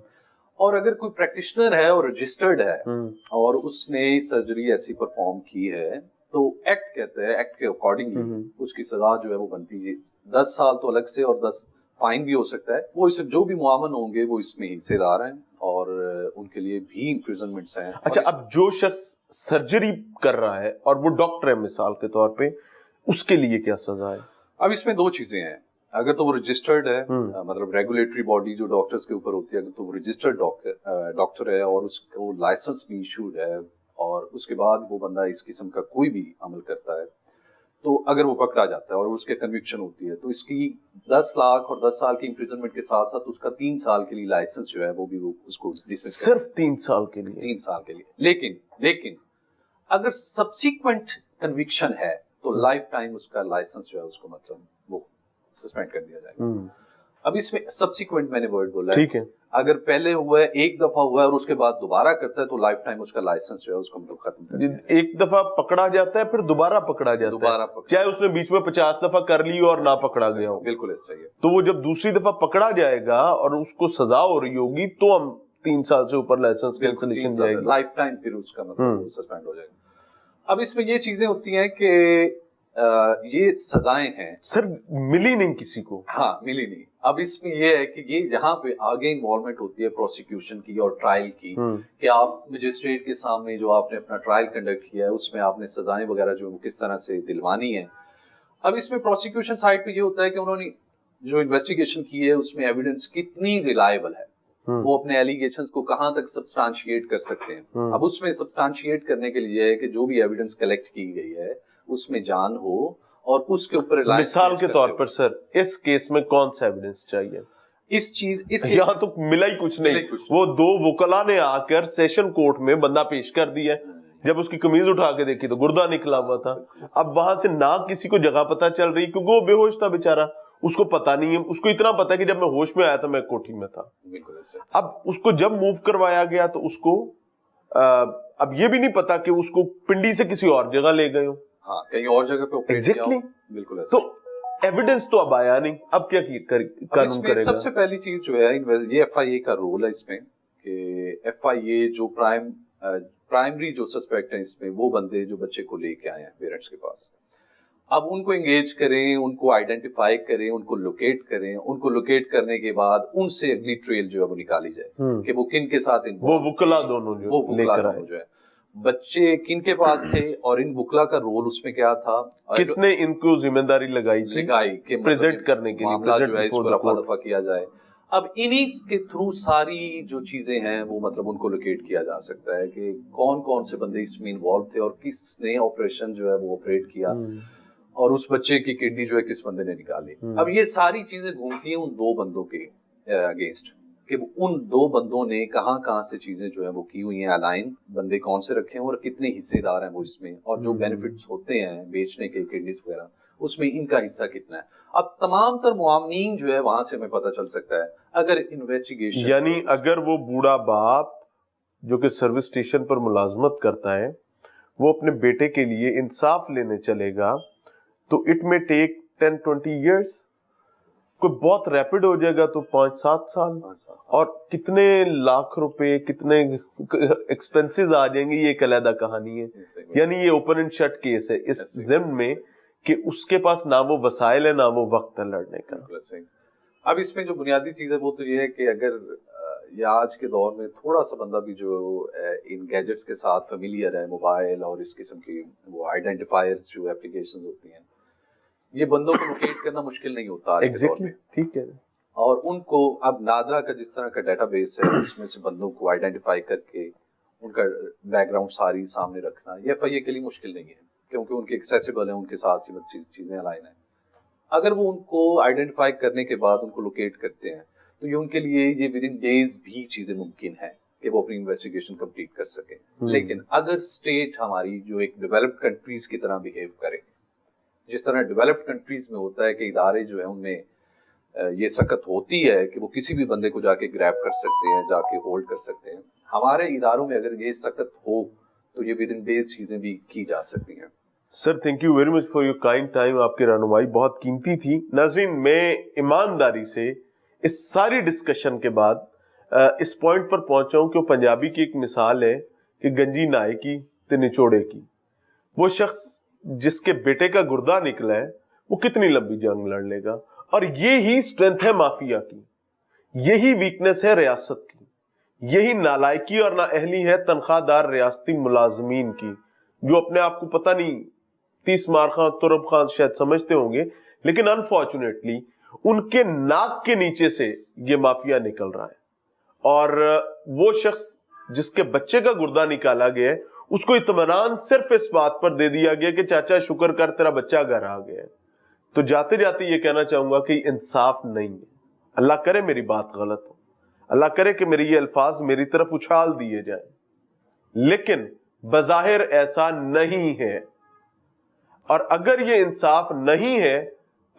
اور اگر کوئی پریکٹیشنر ہے اور رجسٹرڈ ہے اور اس نے سرجری ایسی پرفارم کی ہے تو ایکٹ کہتے ہیں, ایکٹ کے اکارڈنگلی اس کی سزا جو ہے وہ بنتی ہے 10 سال تو الگ سے اور 10 فائن بھی ہو سکتا ہے. وہ اس جو بھی معاون ہوں گے وہ اس میں حصے دار ہیں اور ان کے لیے بھی امپریزنمنٹس ہیں. اچھا, اب جو شخص سرجری کر رہا ہے اور وہ ڈاکٹر ہے مثال کے طور پہ, اس کے لیے کیا سزا ہے؟ اب اس میں 2 چیزیں ہیں. اگر تو وہ رجسٹرڈ ہے, مطلب ریگولیٹری باڈی جو ڈاکٹرز کے اوپر ہوتی ہے, اگر تو وہ رجسٹرڈ ڈاکٹر ہے اور اس کو لائسنس بھی ایشوڈ ہے, اور اس کے بعد وہ بندہ اس قسم کا کوئی بھی عمل کرتا ہے, تو اگر وہ پکڑا جاتا ہے اور اس کے کنوکشن ہوتی ہے تو اس کی 10 لاکھ اور 10 سال کی امپریزنمنٹ کے ساتھ ساتھ اس کا 3 سال کے لیے لائسنس جو ہے وہ بھی اس کو صرف 3 سال کے لیے. 3 سال کے لیے. لیکن اگر سبسیکوینٹ کنوکشن ہے تو لائف ٹائم اس کا لائسنس جو ہے اس کو مطلب وہ سسپینڈ کر دیا جائے گا. اب اس میں سبسیکوینٹ میں نے ورڈ بولا ہے, ٹھیک ہے, اگر پہلے ہوا ہے, ایک دفعہ ہوا ہے اور اس کے بعد دوبارہ کرتا ہے تو لائف ٹائم اس کا لائسنس جو ہے اس کو مطلب ختم کر دیا. ایک دفعہ پکڑا جاتا ہے پھر دوبارہ پکڑا جاتا دوبارہ ہے, پکڑا. چاہے اس نے بیچ میں 50 دفعہ کر لی اور نہ پکڑا گیا ہو. بالکل ایسا ہی ہے. تو وہ جب دوسری دفعہ پکڑا جائے گا اور اس کو سزا ہو رہی ہوگی تو ہم 3 سال سے اوپر لائسنس کینسلیشن جائے گی, لائف ٹائم پھر اس کا مطلب سسپینڈ ہو جائے گا. اب اس میں یہ چیزیں ہوتی ہیں کہ یہ سزائیں ہیں سر ملی نہیں کسی کو. ہاں ملی نہیں. اب اس میں یہ ہے کہ یہ جہاں پہ آگے انوالومنٹ ہوتی ہے پروسیکیوشن کی اور ٹرائل کی, کہ آپ مجسٹریٹ کے سامنے جو آپ نے اپنا ٹرائل کنڈکٹ کیا ہے اس میں آپ نے سزائیں وغیرہ جو کس طرح سے دلوانی ہے. اب اس میں پروسیکیوشن سائڈ پہ یہ ہوتا ہے کہ انہوں نے جو انویسٹیگیشن کی ہے اس میں ایویڈنس کتنی ریلائبل ہے, وہ اپنے ایلیگیشنز کو کہاں تک سبسٹانشیٹ کر سکتے ہیں. اب اس میں سبسٹانشیٹ کرنے کے لیے ہے کہ جو بھی ایویڈنس کلیکٹ کی گئی ہے اس میں جان ہو اور اس کے اوپر مثال کے طور پر سر اس کیس میں کون سا ایویڈنس چاہیے؟ اس یہاں تو ملا ہی کچھ نہیں. وہ 2 وکلا نے آ کر سیشن کورٹ میں بندہ پیش کر دیا, جب اس کی قمیض اٹھا کے دیکھی تو گردہ نکلا ہوا تھا. اب وہاں سے نہ کسی کو جگہ پتا چل رہی کیونکہ وہ بے ہوش تھا بیچارہ, اس کو پتا نہیں ہے. اس کو اتنا پتا ہے کہ جب میں ہوش میں آیا تھا میں کوٹھی میں تھا. اب اس کو جب موو کروایا گیا تو اس کو اب یہ بھی نہیں پتا کہ اس کو پنڈی سے کسی اور جگہ لے گئے ہوں, ہاں کہیں اور جگہ پہ ایگزیکٹلی. بالکل. تو ایویڈنس تو اب آیا نہیں, اب کیا قانون کرے گا؟ سب سے پہلی چیز جو ہے یہ ایف آئی اے کا رول ہے اس میں, کہ ایف آئی اے جو پرائمری جو سسپیکٹ ہیں اس میں وہ بندے جو بچے کو لے کے آئے ہیں پیرنٹس کے پاس, اب ان کو انگیج کریں, ان کو آئیڈینٹیفائی کریں, ان کو لوکیٹ کریں. ان کو لوکیٹ کرنے کے بعد ان سے اگلی ٹریل جو ہے وہ نکالی جائے کہ وہ کن کے ساتھ وہ وکلا دونوں جو ہے بچے کن کے پاس تھے اور ان وکلا کا رول اس میں کیا تھا, کس نے ان کو ذمہ داری لگائی کہ پریزنٹ کرنے کے لیے معاملہ جو ہے اس کو رفع دفع کیا جائے. اب انہی کے تھرو ساری جو چیزیں ہیں وہ مطلب ان کو لوکیٹ کیا جا سکتا ہے کہ کون کون سے بندے اس میں انوالو تھے اور کس نے آپریشن جو ہے وہ آپریٹ کیا اور اس بچے کی کڈنی جو ہے کس بندے نے نکالی. اب یہ ساری چیزیں گھومتی ہیں ان 2 بندوں کے اگینسٹ, کہ ان 2 بندوں نے کہاں کہاں سے چیزیں جو ہیں وہ کی ہوئی ہیں, الائن بندے کون سے رکھے ہیں اور کتنے حصے دار ہیں وہ اس میں, اور جو بینیفٹس ہوتے ہیں بیچنے کے کڈنیز وغیرہ اس میں ان کا حصہ کتنا ہے. اب تمام تر معاملین جو ہے وہاں سے ہمیں پتہ چل سکتا ہے اگر انویسٹیگیشن, یعنی اگر وہ بوڑھا باپ جو کہ سروس اسٹیشن پر ملازمت کرتا ہے وہ اپنے بیٹے کے لیے انصاف لینے چلے گا تو اٹ میں ٹیک 10-20 ایئرس, کوئی بہت ریپڈ ہو جائے گا تو 5-7 سال, اور کتنے لاکھ روپے کتنے ایکسپینسز آ جائیں گے, یہ ایک علیحدہ کہانی ہے. یعنی یہ اوپن اینڈ شٹ کیس ہے اس ضمن میں کہ اس کے پاس نہ وہ وسائل ہے نہ وہ وقت ہے لڑنے کا. اب اس میں جو بنیادی چیز ہے وہ تو یہ ہے کہ اگر یا آج کے دور میں تھوڑا سا بندہ بھی جو ان گیجٹس کے ساتھ فیملیئر ہے, موبائل اور اس قسم کی وہ آئیڈینٹیفائرز جو اپلیکیشنز ہوتی ہیں, یہ بندوں کو لوکیٹ کرنا مشکل نہیں ہوتا آج کے دور میں. ٹھیک ہے, اور ان کو اب نادرا کا جس طرح کا ڈیٹا بیس ہے اس میں سے بندوں کو آئیڈینٹیفائی کر کے ان کا بیک گراؤنڈ ساری سامنے رکھنا یہ ایف آئی اے کے لیے مشکل نہیں ہے, کیونکہ ان کے ایکسیسیبل ہیں, ان کے ساتھ چیزیں الائن ہیں. اگر وہ ان کو آئیڈینٹیفائی کرنے کے بعد ان کو لوکیٹ کرتے ہیں تو یہ ان کے لیے یہ ود ان ڈیز بھی چیزیں ممکن ہیں کہ وہ اپنی انویسٹیگیشن کمپلیٹ کر سکیں. لیکن اگر اسٹیٹ ہماری جو ایک ڈیولپڈ کنٹریز کی طرح بہیو کرے, جس طرح ڈیولپڈ کنٹریز میں ہوتا ہے کہ ادارے جو ہیں ان میں یہ سخت ہوتی ہے کہ وہ کسی بھی بندے کو جا کے گریب کر سکتے ہیں, جا کے ہولڈ کر سکتے ہیں, ہمارے اداروں میں اگر یہ سخت ہو تو یہ ود ان ڈیز چیزیں بھی کی جا سکتی ہیں. Sir thank you very much for your kind time, آپ کی رہنمائی بہت قیمتی تھی. ناظرین میں ایمانداری سے اس ساری ڈسکشن کے بعد اس پوائنٹ پر پہنچا ہوں کہ وہ پنجابی کی ایک مثال ہے کہ گنجی نائے کی تے نچوڑے کی. وہ شخص جس کے بیٹے کا گردہ نکلا ہے وہ کتنی لمبی جنگ لڑ لے گا, اور یہی اسٹرینتھ ہے مافیا کی, یہی ویکنس ہے ریاست کی, یہی نالائکی اور نااہلی ہے تنخواہ دار ریاستی ملازمین کی جو اپنے آپ کو پتہ نہیں 30 مار خان ترب خان شاید سمجھتے ہوں گے, لیکن انفارچونیٹلی ان کے ناک کے نیچے سے یہ مافیا نکل رہا ہے. اور وہ شخص جس کے بچے کا گردہ نکالا گیا ہے اس کو اطمینان صرف اس بات پر دے دیا گیا کہ چاچا شکر کر تیرا بچہ گھر آ گیا ہے. تو جاتے جاتے یہ کہنا چاہوں گا کہ انصاف نہیں ہے. اللہ کرے میری بات غلط ہو, اللہ کرے کہ میری یہ الفاظ میری طرف اچھال دیے جائیں, لیکن بظاہر ایسا نہیں ہے. اور اگر یہ انصاف نہیں ہے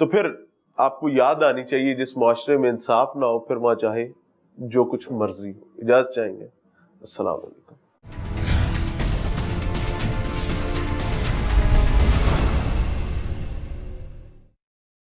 تو پھر آپ کو یاد آنی چاہیے جس معاشرے میں انصاف نہ ہو پھر وہاں چاہے جو کچھ مرضی ہو. اجازت چاہیں گے. السلام علیکم.